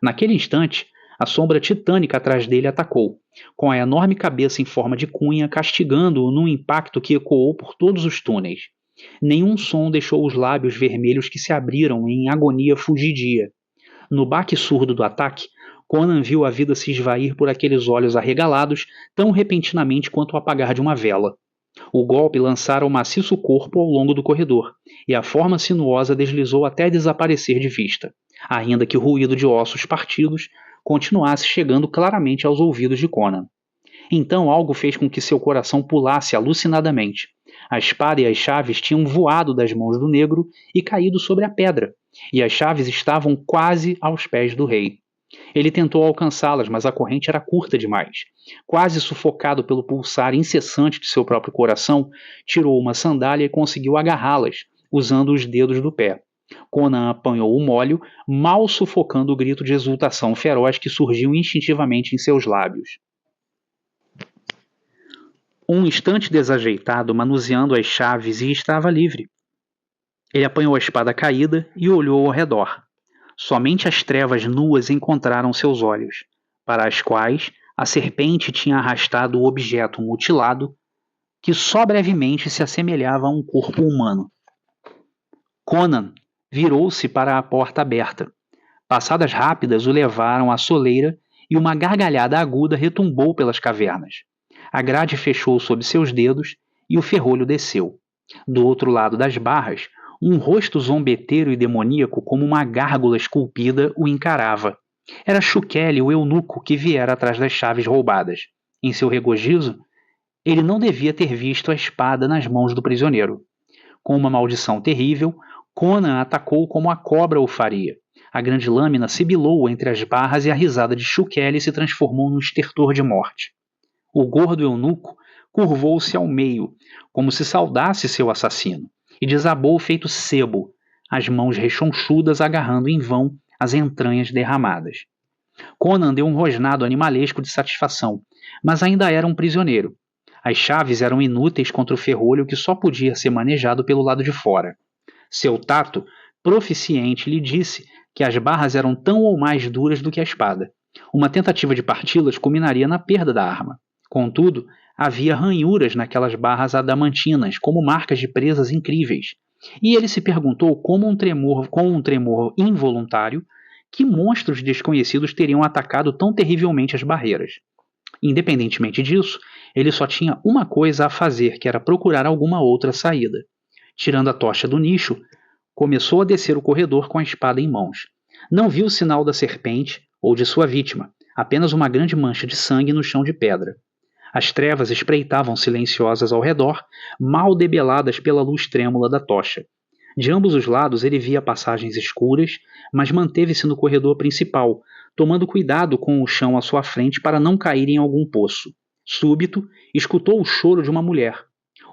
Naquele instante, a sombra titânica atrás dele atacou, com a enorme cabeça em forma de cunha castigando-o num impacto que ecoou por todos os túneis. Nenhum som deixou os lábios vermelhos que se abriram em agonia fugidia. No baque surdo do ataque, Conan viu a vida se esvair por aqueles olhos arregalados tão repentinamente quanto o apagar de uma vela. O golpe lançara o maciço corpo ao longo do corredor, e a forma sinuosa deslizou até desaparecer de vista, ainda que o ruído de ossos partidos continuasse chegando claramente aos ouvidos de Conan. Então algo fez com que seu coração pulasse alucinadamente. A espada e as chaves tinham voado das mãos do negro e caído sobre a pedra, e as chaves estavam quase aos pés do rei. Ele tentou alcançá-las, mas a corrente era curta demais. Quase sufocado pelo pulsar incessante de seu próprio coração, tirou uma sandália e conseguiu agarrá-las, usando os dedos do pé. Conan apanhou o molho, mal sufocando o grito de exultação feroz que surgiu instintivamente em seus lábios. Um instante desajeitado, manuseando as chaves, e estava livre. Ele apanhou a espada caída e olhou ao redor. Somente as trevas nuas encontraram seus olhos, para as quais a serpente tinha arrastado o objeto mutilado, que só brevemente se assemelhava a um corpo humano. Conan virou-se para a porta aberta. Passadas rápidas o levaram à soleira e uma gargalhada aguda retumbou pelas cavernas. A grade fechou sob seus dedos e o ferrolho desceu. Do outro lado das barras, um rosto zombeteiro e demoníaco como uma gárgula esculpida o encarava. Era Shukeli, o eunuco, que viera atrás das chaves roubadas. Em seu regozijo, ele não devia ter visto a espada nas mãos do prisioneiro. Com uma maldição terrível, Conan atacou como a cobra o faria. A grande lâmina sibilou entre as barras e a risada de Shukeli se transformou num estertor de morte. O gordo eunuco curvou-se ao meio, como se saudasse seu assassino, e desabou feito sebo, as mãos rechonchudas agarrando em vão as entranhas derramadas. Conan deu um rosnado animalesco de satisfação, mas ainda era um prisioneiro. As chaves eram inúteis contra o ferrolho que só podia ser manejado pelo lado de fora. Seu tato proficiente lhe disse que as barras eram tão ou mais duras do que a espada. Uma tentativa de parti-las culminaria na perda da arma. Contudo, havia ranhuras naquelas barras adamantinas, como marcas de presas incríveis. E ele se perguntou com um tremor involuntário, que monstros desconhecidos teriam atacado tão terrivelmente as barreiras. Independentemente disso, ele só tinha uma coisa a fazer, que era procurar alguma outra saída. Tirando a tocha do nicho, começou a descer o corredor com a espada em mãos. Não viu o sinal da serpente ou de sua vítima, apenas uma grande mancha de sangue no chão de pedra. As trevas espreitavam silenciosas ao redor, mal debeladas pela luz trêmula da tocha. De ambos os lados ele via passagens escuras, mas manteve-se no corredor principal, tomando cuidado com o chão à sua frente para não cair em algum poço. Súbito, escutou o choro de uma mulher.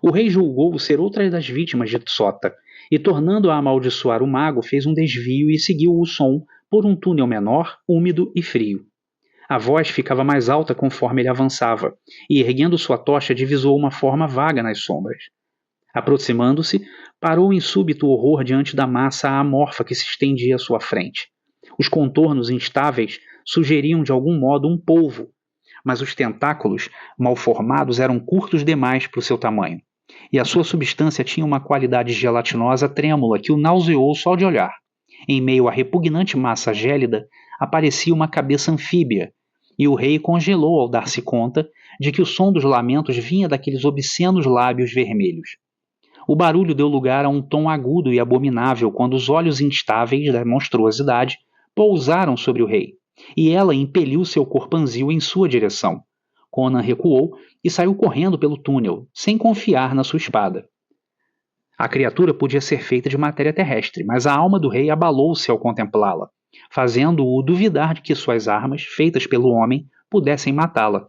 O rei julgou ser outra das vítimas de Tsota, e tornando a amaldiçoar o mago, fez um desvio e seguiu o som por um túnel menor, úmido e frio. A voz ficava mais alta conforme ele avançava, e erguendo sua tocha divisou uma forma vaga nas sombras. Aproximando-se, parou em súbito horror diante da massa amorfa que se estendia à sua frente. Os contornos instáveis sugeriam de algum modo um polvo, mas os tentáculos, mal formados, eram curtos demais para o seu tamanho, e a sua substância tinha uma qualidade gelatinosa trêmula que o nauseou só de olhar. Em meio à repugnante massa gélida, aparecia uma cabeça anfíbia, e o rei congelou ao dar-se conta de que o som dos lamentos vinha daqueles obscenos lábios vermelhos. O barulho deu lugar a um tom agudo e abominável quando os olhos instáveis da monstruosidade pousaram sobre o rei, e ela impeliu seu corpanzil em sua direção. Conan recuou e saiu correndo pelo túnel, sem confiar na sua espada. A criatura podia ser feita de matéria terrestre, mas a alma do rei abalou-se ao contemplá-la, fazendo-o duvidar de que suas armas, feitas pelo homem, pudessem matá-la.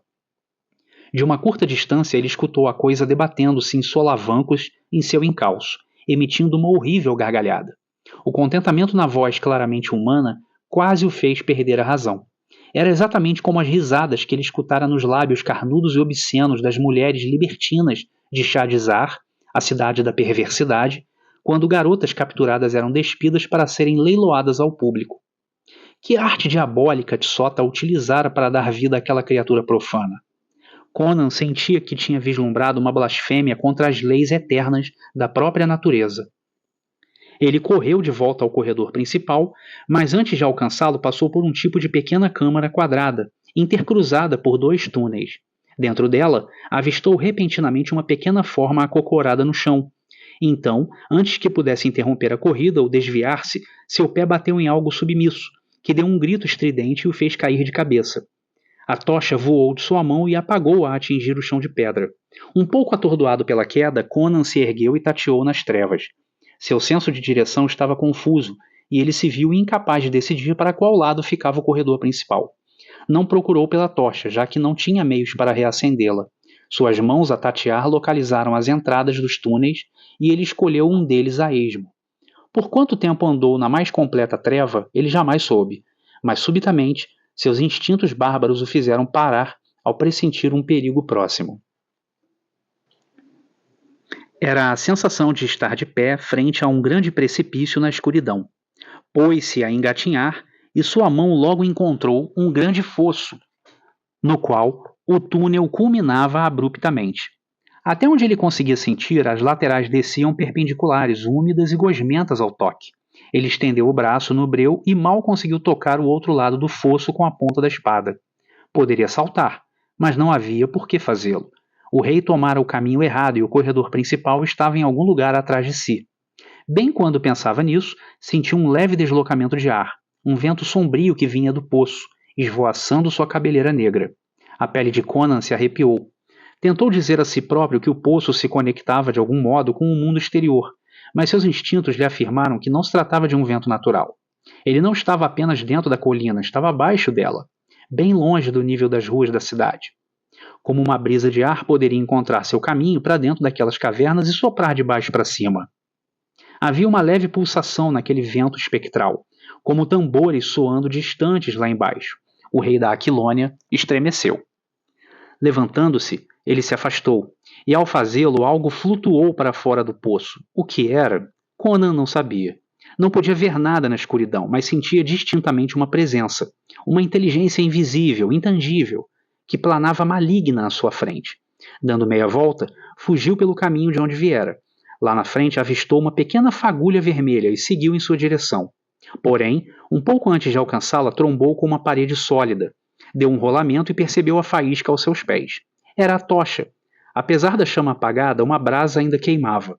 De uma curta distância ele escutou a coisa debatendo-se em solavancos em seu encalço, emitindo uma horrível gargalhada. O contentamento na voz claramente humana quase o fez perder a razão. Era exatamente como as risadas que ele escutara nos lábios carnudos e obscenos das mulheres libertinas de Shadizar, a cidade da perversidade, quando garotas capturadas eram despidas para serem leiloadas ao público. Que arte diabólica Tsota utilizara para dar vida àquela criatura profana? Conan sentia que tinha vislumbrado uma blasfêmia contra as leis eternas da própria natureza. Ele correu de volta ao corredor principal, mas antes de alcançá-lo passou por um tipo de pequena câmara quadrada, intercruzada por 2 túneis. Dentro dela, avistou repentinamente uma pequena forma acocorada no chão. Então, antes que pudesse interromper a corrida ou desviar-se, seu pé bateu em algo submisso, que deu um grito estridente e o fez cair de cabeça. A tocha voou de sua mão e apagou-a a atingir o chão de pedra. Um pouco atordoado pela queda, Conan se ergueu e tateou nas trevas. Seu senso de direção estava confuso, e ele se viu incapaz de decidir para qual lado ficava o corredor principal. Não procurou pela tocha, já que não tinha meios para reacendê-la. Suas mãos a tatear localizaram as entradas dos túneis e ele escolheu um deles a esmo. Por quanto tempo andou na mais completa treva, ele jamais soube, mas subitamente seus instintos bárbaros o fizeram parar ao pressentir um perigo próximo. Era a sensação de estar de pé frente a um grande precipício na escuridão. Pôs-se a engatinhar e sua mão logo encontrou um grande fosso, no qual o túnel culminava abruptamente. Até onde ele conseguia sentir, as laterais desciam perpendiculares, úmidas e gosmentas ao toque. Ele estendeu o braço no breu e mal conseguiu tocar o outro lado do fosso com a ponta da espada. Poderia saltar, mas não havia por que fazê-lo. O rei tomara o caminho errado e o corredor principal estava em algum lugar atrás de si. Bem quando pensava nisso, sentiu um leve deslocamento de ar, um vento sombrio que vinha do poço, esvoaçando sua cabeleira negra. A pele de Conan se arrepiou. Tentou dizer a si próprio que o poço se conectava de algum modo com o mundo exterior, mas seus instintos lhe afirmaram que não se tratava de um vento natural. Ele não estava apenas dentro da colina, estava abaixo dela, bem longe do nível das ruas da cidade. Como uma brisa de ar poderia encontrar seu caminho para dentro daquelas cavernas e soprar de baixo para cima. Havia uma leve pulsação naquele vento espectral, como tambores soando distantes lá embaixo. O rei da Aquilônia estremeceu. Levantando-se, ele se afastou, e ao fazê-lo algo flutuou para fora do poço. O que era? Conan não sabia. Não podia ver nada na escuridão, mas sentia distintamente uma presença, uma inteligência invisível, intangível, que planava maligna à sua frente. Dando meia volta, fugiu pelo caminho de onde viera. Lá na frente avistou uma pequena fagulha vermelha e seguiu em sua direção. Porém, um pouco antes de alcançá-la, trombou com uma parede sólida. Deu um rolamento e percebeu a faísca aos seus pés. Era a tocha. Apesar da chama apagada, uma brasa ainda queimava.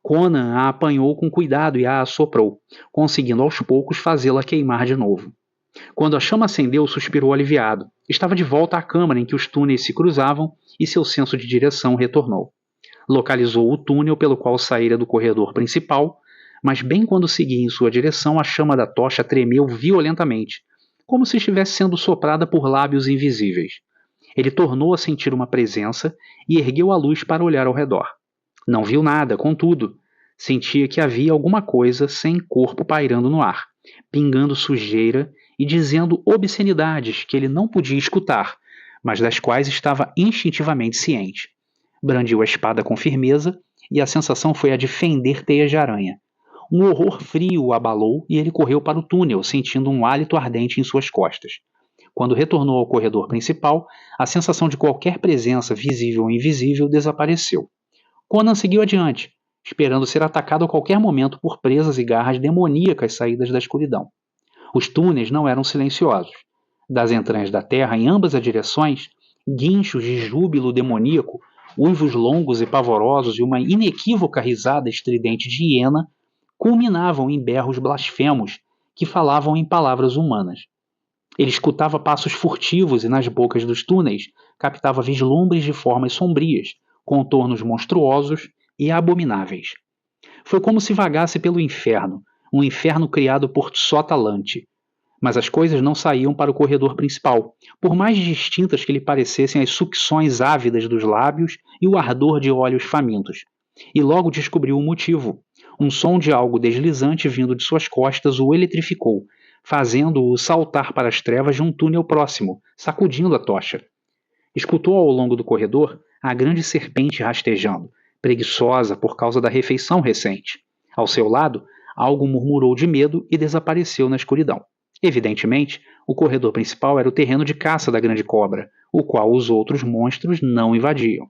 Conan a apanhou com cuidado e a assoprou, conseguindo aos poucos fazê-la queimar de novo. Quando a chama acendeu, suspirou aliviado. Estava de volta à câmara em que os túneis se cruzavam e seu senso de direção retornou. Localizou o túnel pelo qual saíra do corredor principal, mas bem quando seguia em sua direção, a chama da tocha tremeu violentamente, como se estivesse sendo soprada por lábios invisíveis. Ele tornou a sentir uma presença e ergueu a luz para olhar ao redor. Não viu nada, contudo. Sentia que havia alguma coisa sem corpo pairando no ar, pingando sujeira e dizendo obscenidades que ele não podia escutar, mas das quais estava instintivamente ciente. Brandiu a espada com firmeza e a sensação foi a de fender teias de aranha. Um horror frio o abalou e ele correu para o túnel, sentindo um hálito ardente em suas costas. Quando retornou ao corredor principal, a sensação de qualquer presença, visível ou invisível, desapareceu. Conan seguiu adiante, esperando ser atacado a qualquer momento por presas e garras demoníacas saídas da escuridão. Os túneis não eram silenciosos. Das entranhas da terra, em ambas as direções, guinchos de júbilo demoníaco, uivos longos e pavorosos e uma inequívoca risada estridente de hiena culminavam em berros blasfemos que falavam em palavras humanas. Ele escutava passos furtivos e nas bocas dos túneis captava vislumbres de formas sombrias, contornos monstruosos e abomináveis. Foi como se vagasse pelo inferno, um inferno criado por Tsotalante. Mas as coisas não saíam para o corredor principal, por mais distintas que lhe parecessem as sucções ávidas dos lábios e o ardor de olhos famintos. E logo descobriu o motivo. Um som de algo deslizante vindo de suas costas o eletrificou, fazendo-o saltar para as trevas de um túnel próximo, sacudindo a tocha. Escutou ao longo do corredor a grande serpente rastejando, preguiçosa por causa da refeição recente. Ao seu lado, algo murmurou de medo e desapareceu na escuridão. Evidentemente, o corredor principal era o terreno de caça da grande cobra, o qual os outros monstros não invadiam.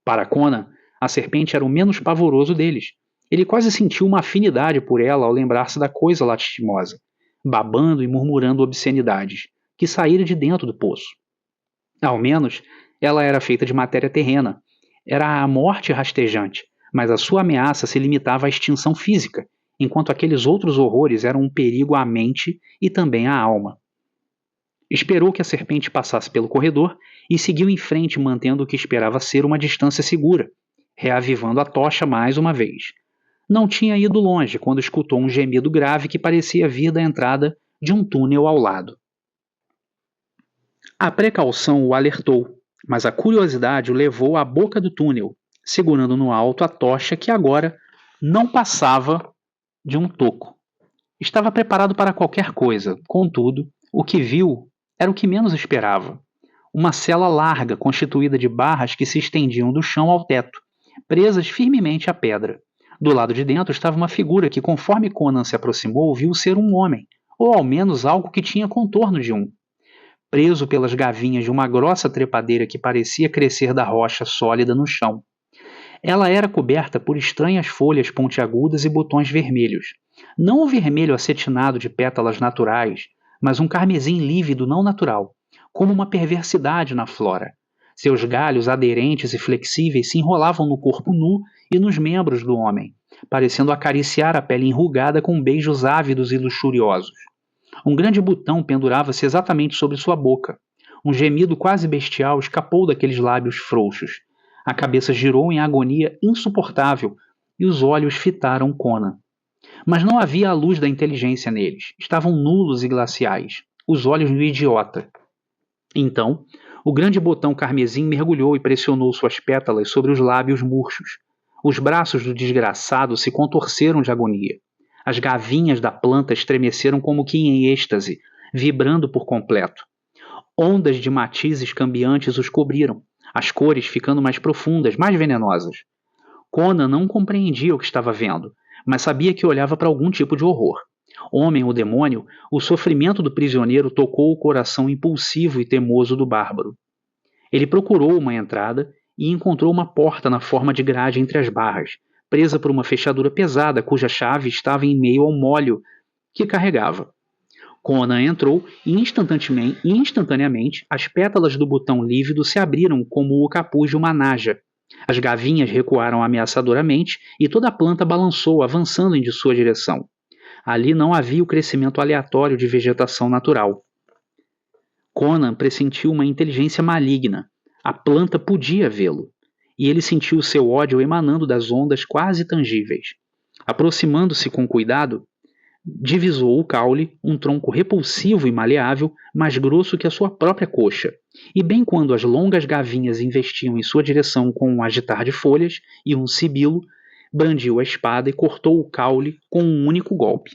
Para Conan, a serpente era o menos pavoroso deles. Ele quase sentiu uma afinidade por ela ao lembrar-se da coisa lastimosa, babando e murmurando obscenidades, que saíra de dentro do poço. Ao menos, Ela era feita de matéria terrena. Era a morte rastejante, mas a sua ameaça se limitava à extinção física, enquanto aqueles outros horrores eram um perigo à mente e também à alma. Esperou que a serpente passasse pelo corredor e seguiu em frente, mantendo o que esperava ser uma distância segura, reavivando a tocha mais uma vez. Não tinha ido longe quando escutou um gemido grave que parecia vir da entrada de um túnel ao lado. A precaução o alertou, mas a curiosidade o levou à boca do túnel, segurando no alto a tocha que agora não passava de um toco. Estava preparado para qualquer coisa, contudo, o que viu era o que menos esperava. Uma cela larga constituída de barras que se estendiam do chão ao teto, presas firmemente à pedra. Do lado de dentro estava uma figura que, conforme Conan se aproximou, viu ser um homem, ou ao menos algo que tinha contorno de um. Preso pelas gavinhas de uma grossa trepadeira que parecia crescer da rocha sólida no chão. Ela era coberta por estranhas folhas pontiagudas e botões vermelhos. Não o vermelho acetinado de pétalas naturais, mas um carmesim lívido não natural, como uma perversidade na flora. Seus galhos aderentes e flexíveis se enrolavam no corpo nu e nos membros do homem, parecendo acariciar a pele enrugada com beijos ávidos e luxuriosos. Um grande botão pendurava-se exatamente sobre sua boca. Um gemido quase bestial escapou daqueles lábios frouxos. A cabeça girou em agonia insuportável e os olhos fitaram Conan. Mas não havia a luz da inteligência neles. Estavam nulos e glaciais, os olhos do idiota. Então, o grande botão carmesim mergulhou e pressionou suas pétalas sobre os lábios murchos. Os braços do desgraçado se contorceram de agonia. As gavinhas da planta estremeceram como que em êxtase, vibrando por completo. Ondas de matizes cambiantes os cobriram, as cores ficando mais profundas, mais venenosas. Conan não compreendia o que estava vendo, mas sabia que olhava para algum tipo de horror. Homem ou demônio, o sofrimento do prisioneiro tocou o coração impulsivo e temoso do bárbaro. Ele procurou uma entrada e encontrou uma porta na forma de grade entre as barras, presa por uma fechadura pesada cuja chave estava em meio ao molho que carregava. Conan entrou e instantaneamente as pétalas do botão lívido se abriram como o capuz de uma naja. As gavinhas recuaram ameaçadoramente e toda a planta balançou, avançando em sua direção. Ali não havia o crescimento aleatório de vegetação natural. Conan pressentiu uma inteligência maligna. A planta podia vê-lo, e ele sentiu seu ódio emanando das ondas quase tangíveis. Aproximando-se com cuidado, divisou o caule, um tronco repulsivo e maleável, mais grosso que a sua própria coxa, e bem quando as longas gavinhas investiam em sua direção com um agitar de folhas e um sibilo, brandiu a espada e cortou o caule com um único golpe.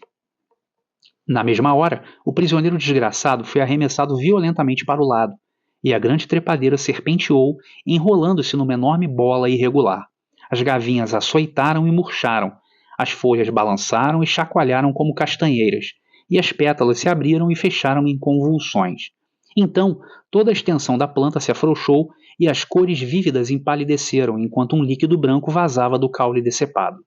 Na mesma hora, o prisioneiro desgraçado foi arremessado violentamente para o lado, e a grande trepadeira serpenteou, enrolando-se numa enorme bola irregular. As gavinhas açoitaram e murcharam, as folhas balançaram e chacoalharam como castanheiras, e as pétalas se abriram e fecharam em convulsões. Então, toda a extensão da planta se afrouxou e as cores vívidas empalideceram enquanto um líquido branco vazava do caule decepado.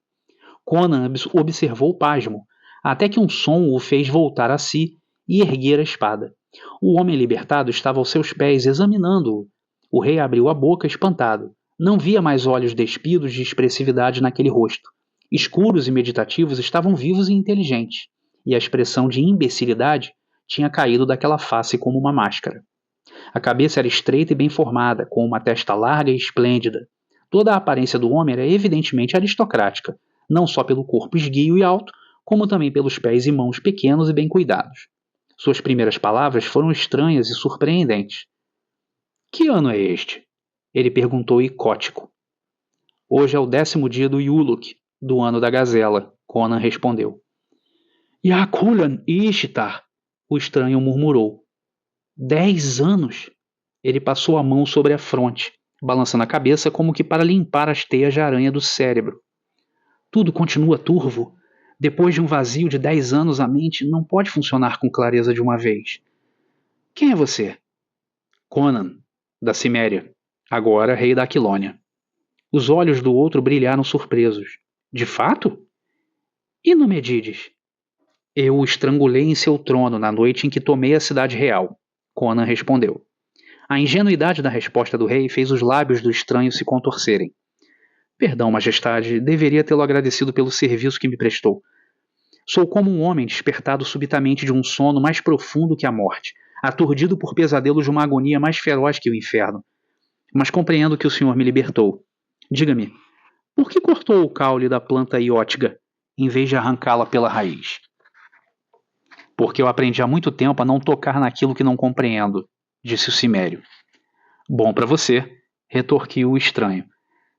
Conan observou pasmo, até que um som o fez voltar a si e erguer a espada. O homem libertado estava aos seus pés, examinando-o. O rei abriu a boca, espantado. Não via mais olhos despidos de expressividade naquele rosto. Escuros e meditativos estavam vivos e inteligentes, e a expressão de imbecilidade tinha caído daquela face como uma máscara. A cabeça era estreita e bem formada, com uma testa larga e esplêndida. Toda a aparência do homem era evidentemente aristocrática, não só pelo corpo esguio e alto, como também pelos pés e mãos pequenos e bem cuidados. Suas primeiras palavras foram estranhas e surpreendentes. Que ano é este? Ele perguntou icótico. Hoje é o 10º dia do Yuluk, do ano da gazela, Conan respondeu. Yakulan Ishtar, o estranho murmurou. 10 anos? Ele passou a mão sobre a fronte, balançando a cabeça como que para limpar as teias de aranha do cérebro. Tudo continua turvo. Depois de um vazio de 10 anos, a mente não pode funcionar com clareza de uma vez. Quem é você? Conan, da Ciméria, agora rei da Aquilônia. Os olhos do outro brilharam surpresos. De fato? E no Medídes? Eu o estrangulei em seu trono na noite em que tomei a cidade real, Conan respondeu. A ingenuidade da resposta do rei fez os lábios do estranho se contorcerem. Perdão, majestade, deveria tê-lo agradecido pelo serviço que me prestou. Sou como um homem despertado subitamente de um sono mais profundo que a morte, aturdido por pesadelos de uma agonia mais feroz que o inferno. Mas compreendo que o senhor me libertou. Diga-me, por que cortou o caule da planta iótiga, em vez de arrancá-la pela raiz? Porque eu aprendi há muito tempo a não tocar naquilo que não compreendo, disse o cimério. Bom para você, retorquiu o estranho.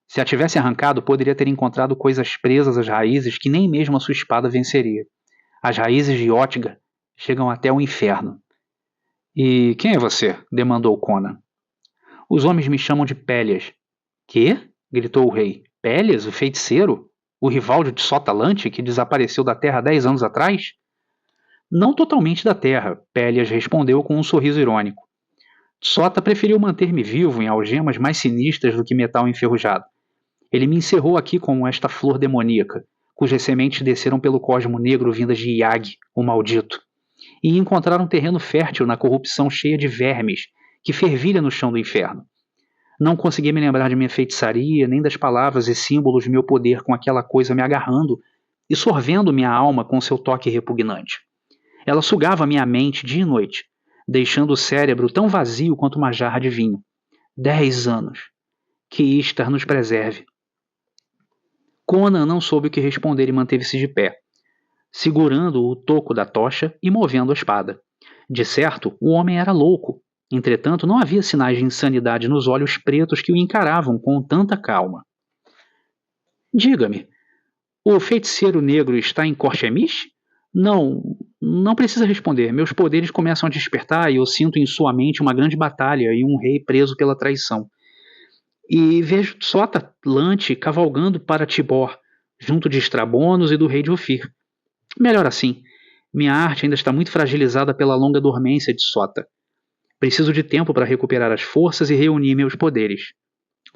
Se a tivesse arrancado, poderia ter encontrado coisas presas às raízes que nem mesmo a sua espada venceria. As raízes de Iótga chegam até o inferno. E quem é você? Demandou Conan. Os homens me chamam de Pélias. Quê? Gritou o rei. Pélias, o feiticeiro? O rival de Tsotalante que desapareceu da terra 10 anos atrás? Não totalmente da terra, Pélias respondeu com um sorriso irônico. Tsota preferiu manter-me vivo em algemas mais sinistras do que metal enferrujado. Ele me encerrou aqui com esta flor demoníaca, cujas sementes desceram pelo cosmo negro vindas de Yag, o maldito, e encontraram terreno fértil na corrupção cheia de vermes que fervilha no chão do inferno. Não consegui me lembrar de minha feitiçaria, nem das palavras e símbolos de meu poder com aquela coisa me agarrando e sorvendo minha alma com seu toque repugnante. Ela sugava minha mente dia e noite, deixando o cérebro tão vazio quanto uma jarra de vinho. 10 anos. Que Ishtar nos preserve. Conan não soube o que responder e manteve-se de pé, segurando o toco da tocha e movendo a espada. De certo, o homem era louco. Entretanto, não havia sinais de insanidade nos olhos pretos que o encaravam com tanta calma. Diga-me, o feiticeiro negro está em Korchemish? Não precisa responder. Meus poderes começam a despertar e eu sinto em sua mente uma grande batalha e um rei preso pela traição. E vejo Tsotalante cavalgando para Tibor, junto de Estrabonos e do rei de Ofir. Melhor assim. Minha arte ainda está muito fragilizada pela longa dormência de Sota. Preciso de tempo para recuperar as forças e reunir meus poderes.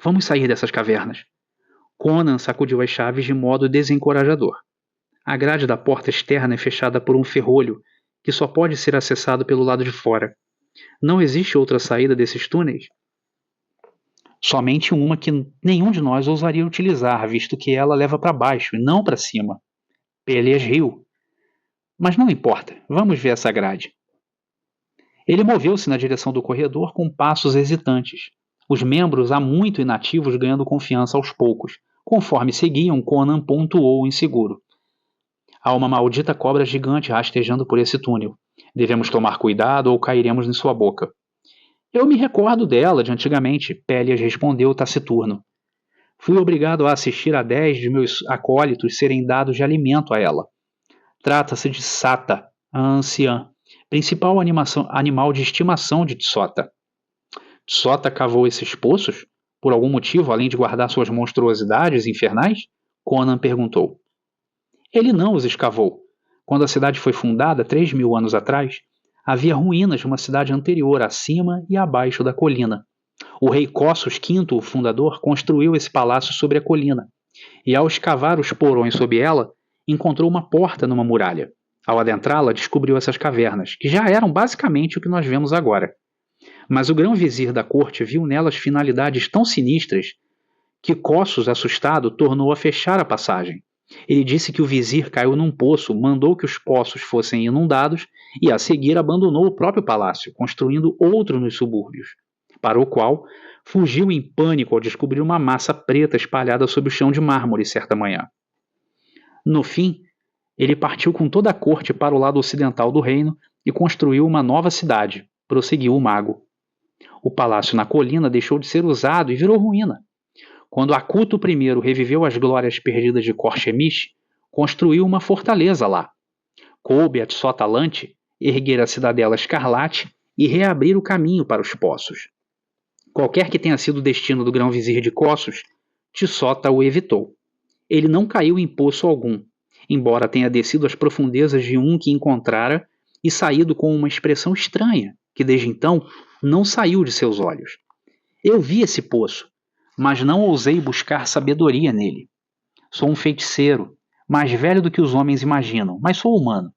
Vamos sair dessas cavernas. Conan sacudiu as chaves de modo desencorajador. A grade da porta externa é fechada por um ferrolho, que só pode ser acessado pelo lado de fora. Não existe outra saída desses túneis? Somente uma que nenhum de nós ousaria utilizar, visto que ela leva para baixo e não para cima. Pélias riu. Mas não importa, vamos ver essa grade. Ele moveu-se na direção do corredor com passos hesitantes, os membros há muito inativos ganhando confiança aos poucos. Conforme seguiam, Conan pontuou inseguro. Há uma maldita cobra gigante rastejando por esse túnel. Devemos tomar cuidado ou cairemos em sua boca. Eu me recordo dela de antigamente, Pélias respondeu taciturno. Fui obrigado a assistir a 10 de meus acólitos serem dados de alimento a ela. Trata-se de Sata, a anciã, principal animal de estimação de Tsota. Tsota cavou esses poços? Por algum motivo, além de guardar suas monstruosidades infernais? Conan perguntou. Ele não os escavou. Quando a cidade foi fundada, 3.000 anos atrás, havia ruínas de uma cidade anterior acima e abaixo da colina. O rei Cossus V, o fundador, construiu esse palácio sobre a colina, e ao escavar os porões sob ela, encontrou uma porta numa muralha. Ao adentrá-la, descobriu essas cavernas, que já eram basicamente o que nós vemos agora. Mas o grão-vizir da corte viu nelas finalidades tão sinistras que Cossus, assustado, tornou a fechar a passagem. Ele disse que o vizir caiu num poço, mandou que os poços fossem inundados e, a seguir, abandonou o próprio palácio, construindo outro nos subúrbios, para o qual fugiu em pânico ao descobrir uma massa preta espalhada sobre o chão de mármore certa manhã. No fim, ele partiu com toda a corte para o lado ocidental do reino e construiu uma nova cidade, prosseguiu o mago. O palácio na colina deixou de ser usado e virou ruína. Quando Akuto I reviveu as glórias perdidas de Korchemish, construiu uma fortaleza lá. Coube a Tsotalante erguer a cidadela escarlate e reabrir o caminho para os poços. Qualquer que tenha sido o destino do grão-vizir de Cossus, Tsota o evitou. Ele não caiu em poço algum, embora tenha descido às profundezas de um que encontrara e saído com uma expressão estranha, que desde então não saiu de seus olhos. Eu vi esse poço, mas não ousei buscar sabedoria nele. Sou um feiticeiro, mais velho do que os homens imaginam, mas sou humano.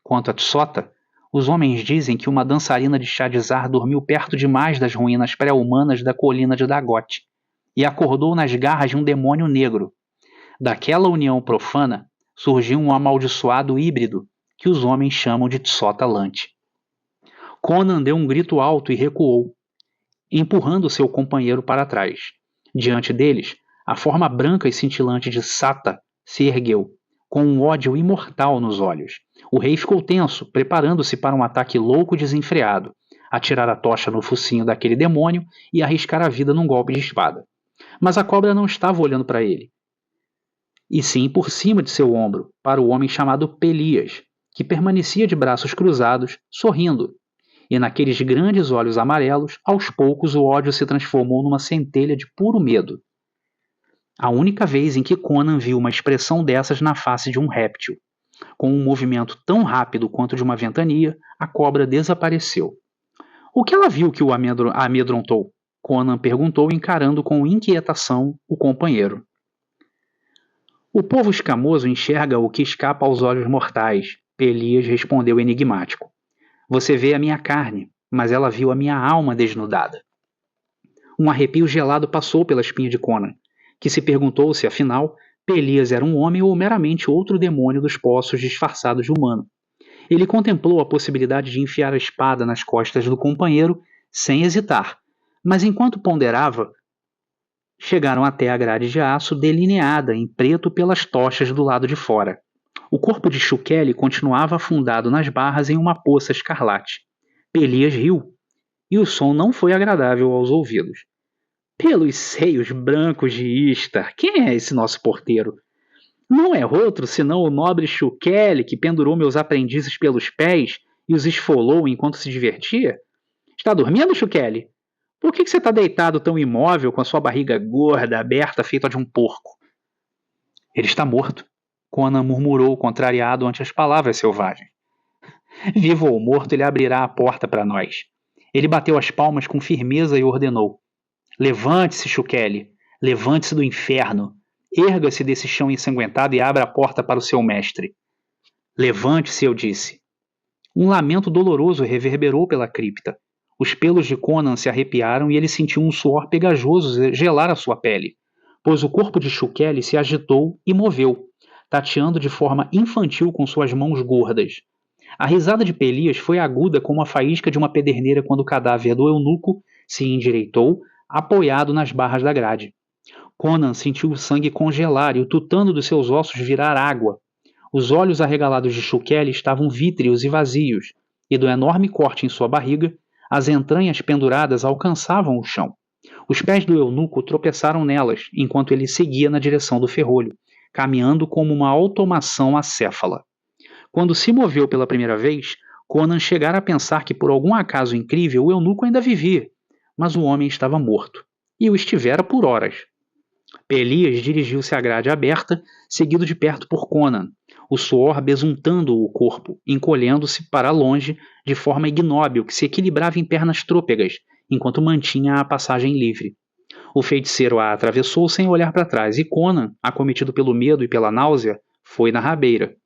Quanto a Tsota, Os homens dizem que uma dançarina de Shadizar dormiu perto demais das ruínas pré-humanas da colina de Dagoth e acordou nas garras de um demônio negro. Daquela união profana surgiu um amaldiçoado híbrido que os homens chamam de Tsotalante. Conan deu um grito alto e recuou, empurrando seu companheiro para trás. Diante deles, a forma branca e cintilante de Sata se ergueu, com um ódio imortal nos olhos. O rei ficou tenso, preparando-se para um ataque louco e desenfreado, atirar a tocha no focinho daquele demônio e arriscar a vida num golpe de espada. Mas a cobra não estava olhando para ele, e sim por cima de seu ombro, para o homem chamado Pelias, que permanecia de braços cruzados, sorrindo. E naqueles grandes olhos amarelos, aos poucos o ódio se transformou numa centelha de puro medo. A única vez em que Conan viu uma expressão dessas na face de um réptil. Com um movimento tão rápido quanto de uma ventania, a cobra desapareceu. O que ela viu que o amedrontou? Conan perguntou, encarando com inquietação o companheiro. O povo escamoso enxerga o que escapa aos olhos mortais, Pelias respondeu enigmático. Você vê a minha carne, mas ela viu a minha alma desnudada. Um arrepio gelado passou pela espinha de Conan, que se perguntou se, afinal, Pelias era um homem ou meramente outro demônio dos poços disfarçado de humano. Ele contemplou a possibilidade de enfiar a espada nas costas do companheiro sem hesitar, mas enquanto ponderava, chegaram até a grade de aço delineada em preto pelas tochas do lado de fora. O corpo de Shukeli continuava afundado nas barras em uma poça escarlate. Pelias riu, e o som não foi agradável aos ouvidos. Pelos seios brancos de Istar, quem é esse nosso porteiro? Não é outro senão o nobre Shukeli que pendurou meus aprendizes pelos pés e os esfolou enquanto se divertia? Está dormindo, Shukeli? Por que você está deitado tão imóvel com a sua barriga gorda, aberta, feita de um porco? Ele está morto, Conan murmurou, contrariado ante as palavras selvagens. Vivo ou morto, ele abrirá a porta para nós. Ele bateu as palmas com firmeza e ordenou. Levante-se, Shukeli. Levante-se do inferno. Erga-se desse chão ensanguentado e abra a porta para o seu mestre. Levante-se, eu disse. Um lamento doloroso reverberou pela cripta. Os pelos de Conan se arrepiaram e ele sentiu um suor pegajoso gelar a sua pele, pois o corpo de Shukeli se agitou e moveu, tateando de forma infantil com suas mãos gordas. A risada de Pelias foi aguda como a faísca de uma pederneira quando o cadáver do eunuco se endireitou, apoiado nas barras da grade. Conan sentiu o sangue congelar e o tutano dos seus ossos virar água. Os olhos arregalados de Shukeli estavam vítreos e vazios, e do enorme corte em sua barriga, as entranhas penduradas alcançavam o chão. Os pés do eunuco tropeçaram nelas, enquanto ele seguia na direção do ferrolho, caminhando como uma automação acéfala. Quando se moveu pela primeira vez, Conan chegara a pensar que por algum acaso incrível o eunuco ainda vivia, mas o homem estava morto, e o estivera por horas. Pelias dirigiu-se à grade aberta, seguido de perto por Conan, o suor besuntando o corpo, encolhendo-se para longe de forma ignóbil que se equilibrava em pernas trôpegas, enquanto mantinha a passagem livre. O feiticeiro a atravessou sem olhar para trás e Conan, acometido pelo medo e pela náusea, foi na rabeira.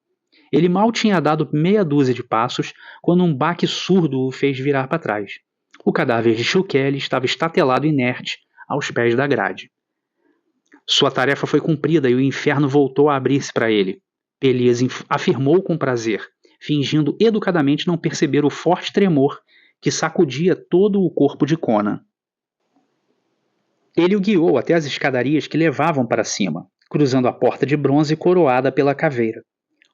Ele mal tinha dado meia dúzia de passos quando um baque surdo o fez virar para trás. O cadáver de Shukeli estava estatelado inerte aos pés da grade. Sua tarefa foi cumprida e o inferno voltou a abrir-se para ele. Pelias afirmou com prazer, fingindo educadamente não perceber o forte tremor que sacudia todo o corpo de Conan. Ele o guiou até as escadarias que levavam para cima, cruzando a porta de bronze coroada pela caveira.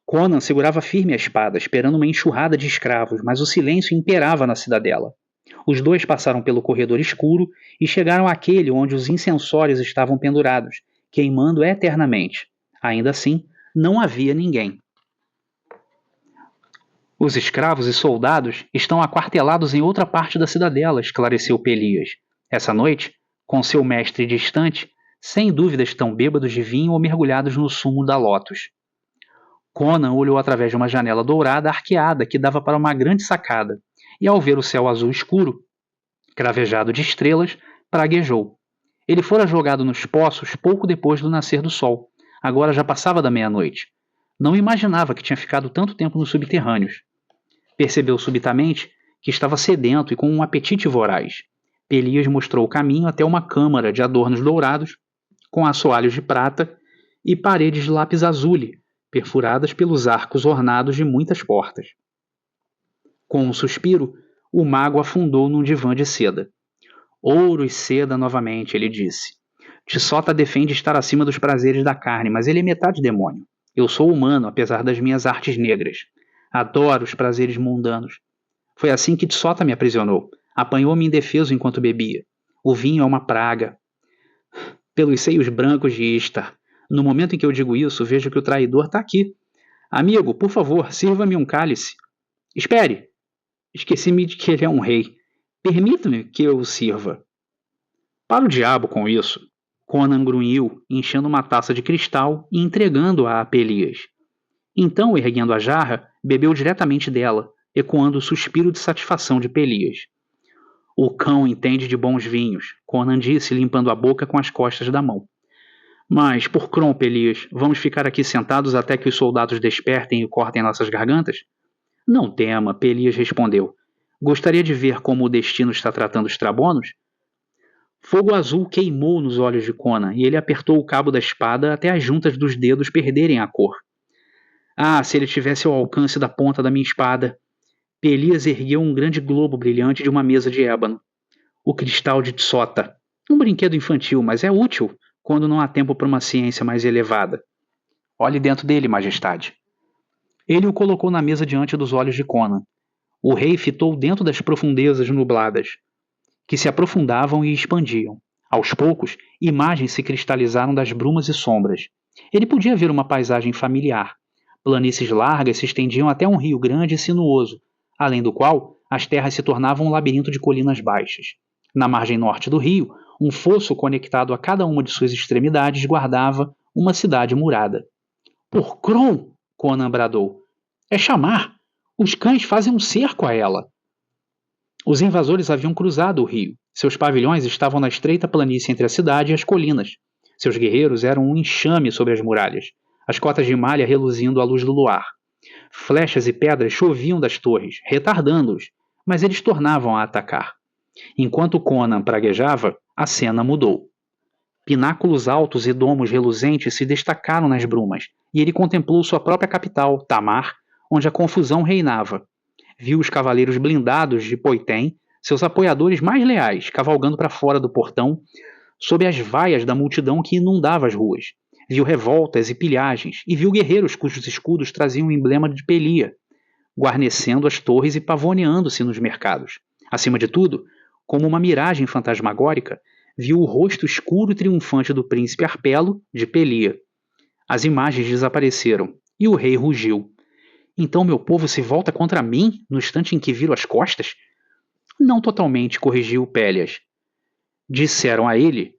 Conan segurava firme a espada, esperando uma enxurrada de escravos, mas o silêncio imperava na cidadela. Os dois passaram pelo corredor escuro e chegaram àquele onde os incensórios estavam pendurados, queimando eternamente. Ainda assim, não havia ninguém. Os escravos e soldados estão aquartelados em outra parte da cidadela, esclareceu Pelias. Essa noite, com seu mestre distante, sem dúvida estão bêbados de vinho ou mergulhados no sumo da lótus. Conan olhou através de uma janela dourada arqueada que dava para uma grande sacada, e ao ver o céu azul escuro, cravejado de estrelas, praguejou. Ele fora jogado nos poços pouco depois do nascer do sol. Agora já passava da meia-noite. Não imaginava que tinha ficado tanto tempo nos subterrâneos. Percebeu subitamente que estava sedento e com um apetite voraz. Pelias mostrou o caminho até uma câmara de adornos dourados, com assoalhos de prata e paredes de lápis azuli, perfuradas pelos arcos ornados de muitas portas. Com um suspiro, o mago afundou num divã de seda. Ouro e seda novamente, ele disse. Tsota defende estar acima dos prazeres da carne, mas ele é metade demônio. Eu sou humano, apesar das minhas artes negras. Adoro os prazeres mundanos. Foi assim que Tsota me aprisionou. Apanhou-me indefeso enquanto bebia. O vinho é uma praga. Pelos seios brancos de Istar. No momento em que eu digo isso, vejo que o traidor está aqui. Amigo, por favor, sirva-me um cálice. Espere! Esqueci-me de que ele é um rei. Permita-me que eu o sirva. Para o diabo com isso. Conan grunhiu, enchendo uma taça de cristal e entregando-a a Pelias. Então, erguendo a jarra, bebeu diretamente dela, ecoando o suspiro de satisfação de Pelias. O cão entende de bons vinhos, Conan disse, limpando a boca com as costas da mão. Mas, por Kron, Pelias, vamos ficar aqui sentados até que os soldados despertem e cortem nossas gargantas? Não tema, Pelias respondeu. Gostaria de ver como o destino está tratando os trabonos? Fogo azul queimou nos olhos de Conan e ele apertou o cabo da espada até as juntas dos dedos perderem a cor. Ah, se ele tivesse ao alcance da ponta da minha espada! Pelias ergueu um grande globo brilhante de uma mesa de ébano. O cristal de Tsota. Um brinquedo infantil, mas é útil quando não há tempo para uma ciência mais elevada. Olhe dentro dele, majestade. Ele o colocou na mesa diante dos olhos de Conan. O rei fitou dentro das profundezas nubladas, que se aprofundavam e expandiam. Aos poucos, imagens se cristalizaram das brumas e sombras. Ele podia ver uma paisagem familiar. Planícies largas se estendiam até um rio grande e sinuoso, além do qual as terras se tornavam um labirinto de colinas baixas. Na margem norte do rio, um fosso conectado a cada uma de suas extremidades guardava uma cidade murada. Por Kron! Conan bradou. É chamar! Os cães fazem um cerco a ela! Os invasores haviam cruzado o rio. Seus pavilhões estavam na estreita planície entre a cidade e as colinas. Seus guerreiros eram um enxame sobre as muralhas, as cotas de malha reluzindo à luz do luar. Flechas e pedras choviam das torres, retardando-os, mas eles tornavam a atacar. Enquanto Conan praguejava, a cena mudou. Pináculos altos e domos reluzentes se destacaram nas brumas, e ele contemplou sua própria capital, Tamar, onde a confusão reinava. Viu os cavaleiros blindados de Poitem, seus apoiadores mais leais, cavalgando para fora do portão, sob as vaias da multidão que inundava as ruas. Viu revoltas e pilhagens, e viu guerreiros cujos escudos traziam o emblema de Pelia, guarnecendo as torres e pavoneando-se nos mercados. Acima de tudo, como uma miragem fantasmagórica, viu o rosto escuro e triunfante do príncipe Arpelo, de Pelia. As imagens desapareceram, e o rei rugiu. Então meu povo se volta contra mim no instante em que viro as costas? Não totalmente, corrigiu Pélias. Disseram a ele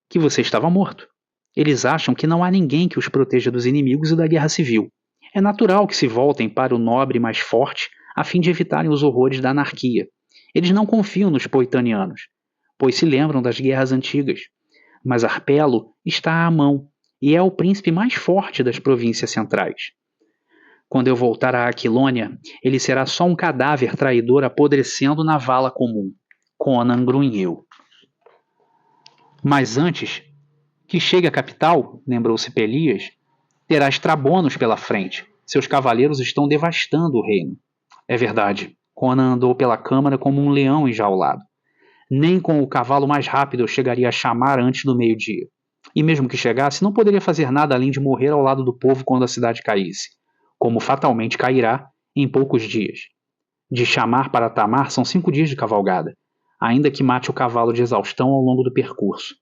que você estava morto. Eles acham que não há ninguém que os proteja dos inimigos e da guerra civil. É natural que se voltem para o nobre mais forte a fim de evitarem os horrores da anarquia. Eles não confiam nos poitanianos, pois se lembram das guerras antigas. Mas Arpelo está à mão e é o príncipe mais forte das províncias centrais. Quando eu voltar a Aquilônia, ele será só um cadáver traidor apodrecendo na vala comum. Conan grunhiu. Mas antes que chegue à capital, lembrou-se Pelias, terá Estrabonos pela frente. Seus cavaleiros estão devastando o reino. É verdade. Conan andou pela câmara como um leão enjaulado. Nem com o cavalo mais rápido eu chegaria a chamar antes do meio-dia. E mesmo que chegasse, não poderia fazer nada além de morrer ao lado do povo quando a cidade caísse, como fatalmente cairá em poucos dias. De chamar para Tamar são 5 dias de cavalgada, ainda que mate o cavalo de exaustão ao longo do percurso.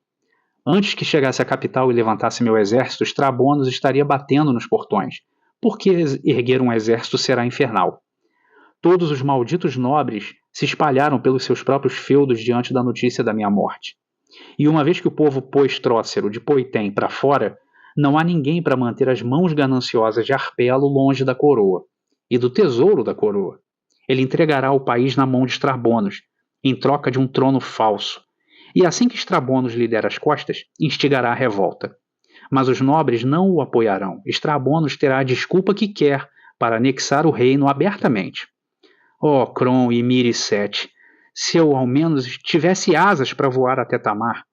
Antes que chegasse à capital e levantasse meu exército, Estrabonos estaria batendo nos portões, porque erguer um exército será infernal. Todos os malditos nobres se espalharam pelos seus próprios feudos diante da notícia da minha morte. E uma vez que o povo pôs Trócero de Poitem para fora, não há ninguém para manter as mãos gananciosas de Arpelo longe da coroa, e do tesouro da coroa. Ele entregará o país na mão de Estrabonos, em troca de um trono falso. E assim que Estrabonos lhe der as costas, instigará a revolta. Mas os nobres não o apoiarão. Estrabonos terá a desculpa que quer para anexar o reino abertamente. Oh, Crom e Mirisete, se eu ao menos tivesse asas para voar até Tamar.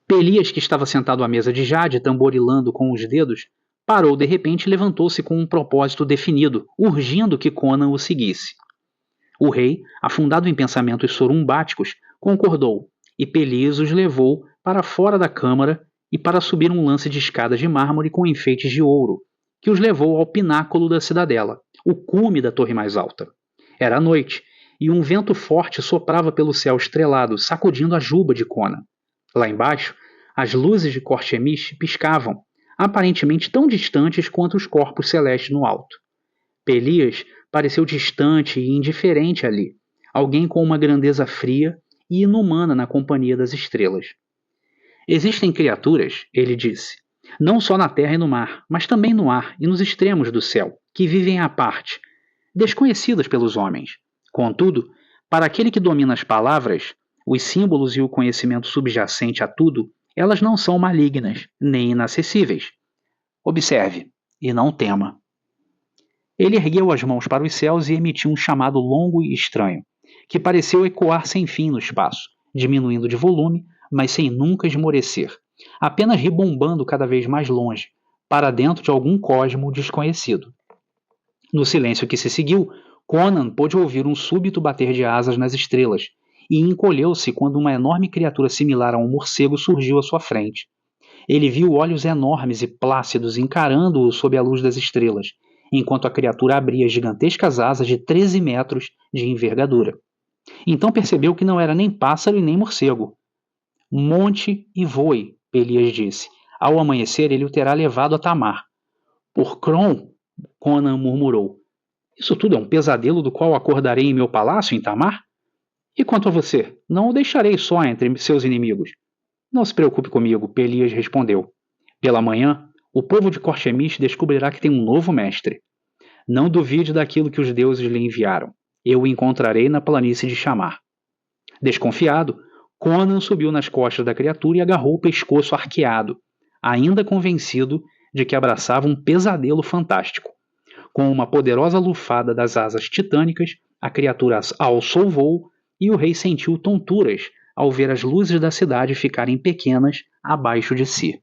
Pelias, que estava sentado à mesa de jade, tamborilando com os dedos, parou de repente e levantou-se com um propósito definido, urgindo que Conan o seguisse. O rei, afundado em pensamentos sorumbáticos, concordou, e Pelias os levou para fora da câmara e para subir um lance de escadas de mármore com enfeites de ouro, que os levou ao pináculo da cidadela, o cume da torre mais alta. Era noite, e um vento forte soprava pelo céu estrelado, sacudindo a juba de Conan. Lá embaixo, as luzes de Corchemish piscavam, aparentemente tão distantes quanto os corpos celestes no alto. Pelias pareceu distante e indiferente ali, alguém com uma grandeza fria e inumana na companhia das estrelas. Existem criaturas, ele disse, não só na terra e no mar, mas também no ar e nos extremos do céu, que vivem à parte, desconhecidas pelos homens. Contudo, para aquele que domina as palavras, os símbolos e o conhecimento subjacente a tudo, elas não são malignas, nem inacessíveis. Observe, e não tema. Ele ergueu as mãos para os céus e emitiu um chamado longo e estranho, que pareceu ecoar sem fim no espaço, diminuindo de volume, mas sem nunca esmorecer, apenas ribombando cada vez mais longe, para dentro de algum cosmo desconhecido. No silêncio que se seguiu, Conan pôde ouvir um súbito bater de asas nas estrelas, e encolheu-se quando uma enorme criatura similar a um morcego surgiu à sua frente. Ele viu olhos enormes e plácidos encarando-o sob a luz das estrelas, enquanto a criatura abria gigantescas asas de 13 metros de envergadura. Então percebeu que não era nem pássaro e nem morcego. Monte e voe, Pelias disse. Ao amanhecer ele o terá levado a Tamar. Por Crom, Conan murmurou. Isso tudo é um pesadelo do qual acordarei em meu palácio em Tamar? E quanto a você, não o deixarei só entre seus inimigos. Não se preocupe comigo, Pelias respondeu. Pela manhã, o povo de Corchemish descobrirá que tem um novo mestre. Não duvide daquilo que os deuses lhe enviaram. Eu o encontrarei na planície de Chamar. Desconfiado, Conan subiu nas costas da criatura e agarrou o pescoço arqueado, ainda convencido de que abraçava um pesadelo fantástico. Com uma poderosa lufada das asas titânicas, a criatura alçou o voo e o rei sentiu tonturas ao ver as luzes da cidade ficarem pequenas abaixo de si.